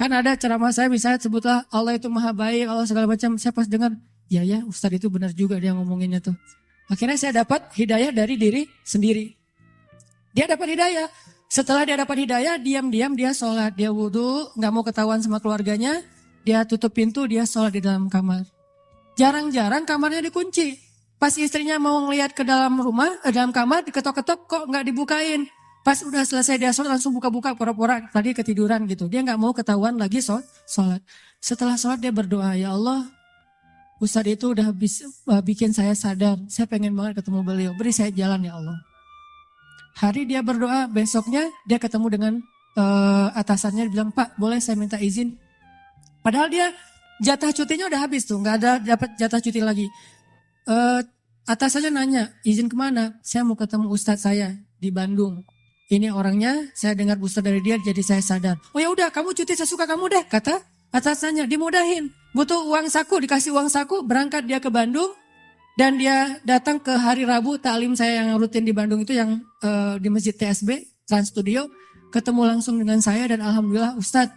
Kan ada ceramah saya misalnya sebutlah Allah itu maha baik, Allah segala macam. Saya pas dengar, ya Ustadz itu benar juga dia ngomonginnya tuh. Akhirnya saya dapat hidayah dari diri sendiri. Dia dapat hidayah. Setelah dia dapat hidayah, diam-diam dia sholat. Dia wudhu, gak mau ketahuan sama keluarganya. Dia tutup pintu, dia sholat di dalam kamar. Jarang-jarang kamarnya dikunci. Pas istrinya mau ngelihat ke dalam rumah, dalam kamar, diketok-ketok kok gak dibukain. Pas udah selesai dia sholat langsung buka-buka pura-pura tadi ketiduran gitu. Dia gak mau ketahuan lagi sholat. Setelah sholat dia berdoa, ya Allah Ustadz itu udah bikin saya sadar. Saya pengen banget ketemu beliau. Beri saya jalan ya Allah. Hari dia berdoa, besoknya dia ketemu dengan atasannya. Dia bilang, Pak boleh saya minta izin. Padahal dia jatah cutinya udah habis tuh. Gak ada dapat jatah cuti lagi. Atasannya nanya, izin kemana? Saya mau ketemu Ustadz saya di Bandung. Ini orangnya, saya dengar booster dari dia, jadi saya sadar. Oh ya udah, kamu cuti sesuka kamu deh, kata atasannya. Dimudahin, butuh uang saku, dikasih uang saku, berangkat dia ke Bandung, dan dia datang ke hari Rabu taklim saya yang rutin di Bandung itu yang di Masjid TSB Trans Studio, ketemu langsung dengan saya dan alhamdulillah Ustadz,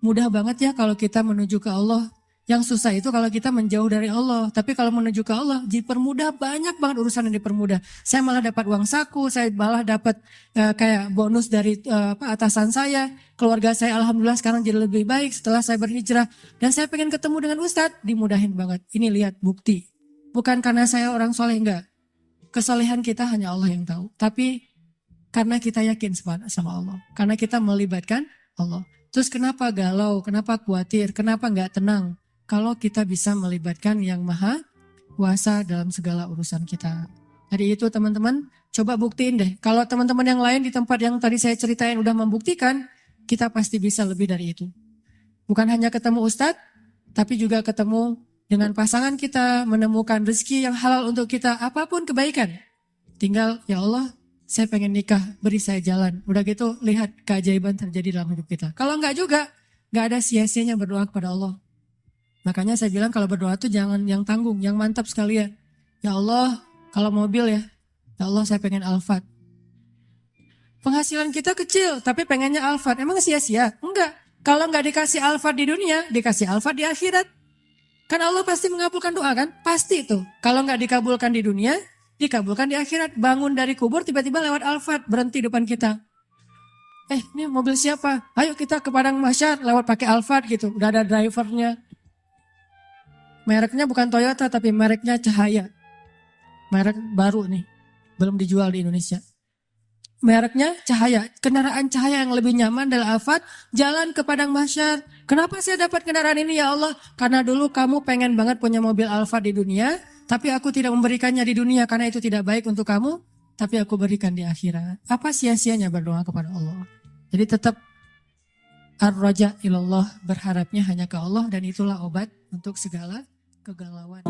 mudah banget ya kalau kita menuju ke Allah. Yang susah itu kalau kita menjauh dari Allah. Tapi kalau menuju ke Allah dipermudah, banyak banget urusan yang dipermudah. Saya malah dapat uang saku, saya malah dapat kayak bonus dari atasan saya. Keluarga saya alhamdulillah sekarang jadi lebih baik setelah saya berhijrah. Dan saya pengen ketemu dengan Ustadz, dimudahin banget. Ini lihat bukti. Bukan karena saya orang soleh, enggak. Kesolehan kita hanya Allah yang tahu. Tapi karena kita yakin sama Allah. Karena kita melibatkan Allah. Terus kenapa galau, kenapa khawatir, kenapa enggak tenang? Kalau kita bisa melibatkan yang maha kuasa dalam segala urusan kita. Jadi itu teman-teman, coba buktiin deh. Kalau teman-teman yang lain di tempat yang tadi saya ceritain udah membuktikan, kita pasti bisa lebih dari itu. Bukan hanya ketemu Ustadz, tapi juga ketemu dengan pasangan kita, menemukan rezeki yang halal untuk kita, apapun kebaikan. Tinggal, ya Allah, saya pengen nikah, beri saya jalan. Udah gitu lihat keajaiban terjadi dalam hidup kita. Kalau enggak juga, enggak ada sia-sianya berdoa kepada Allah. Makanya saya bilang kalau berdoa tuh jangan yang tanggung, yang mantap sekalian. Ya Allah, kalau mobil ya Allah saya pengen Alphard. Penghasilan kita kecil, tapi pengennya Alphard. Emang sia-sia? Enggak. Kalau enggak dikasih Alphard di dunia, dikasih Alphard di akhirat. Kan Allah pasti mengabulkan doa kan? Pasti itu. Kalau enggak dikabulkan di dunia, dikabulkan di akhirat. Bangun dari kubur tiba-tiba lewat Alphard berhenti depan kita. Ini mobil siapa? Ayo kita ke Padang Mahsyar lewat pakai Alphard gitu. Udah ada drivernya. Mereknya bukan Toyota tapi mereknya Cahaya. Merek baru nih. Belum dijual di Indonesia. Mereknya Cahaya. Kendaraan Cahaya yang lebih nyaman adalah Alphard. Jalan ke Padang Mahsyar. Kenapa saya dapat kendaraan ini ya Allah? Karena dulu kamu pengen banget punya mobil Alphard di dunia. Tapi aku tidak memberikannya di dunia karena itu tidak baik untuk kamu. Tapi aku berikan di akhirat. Apa sia-sianya berdoa kepada Allah? Jadi tetap ar-raja ilallah, berharapnya hanya ke Allah. Dan itulah obat untuk segala kegalauan.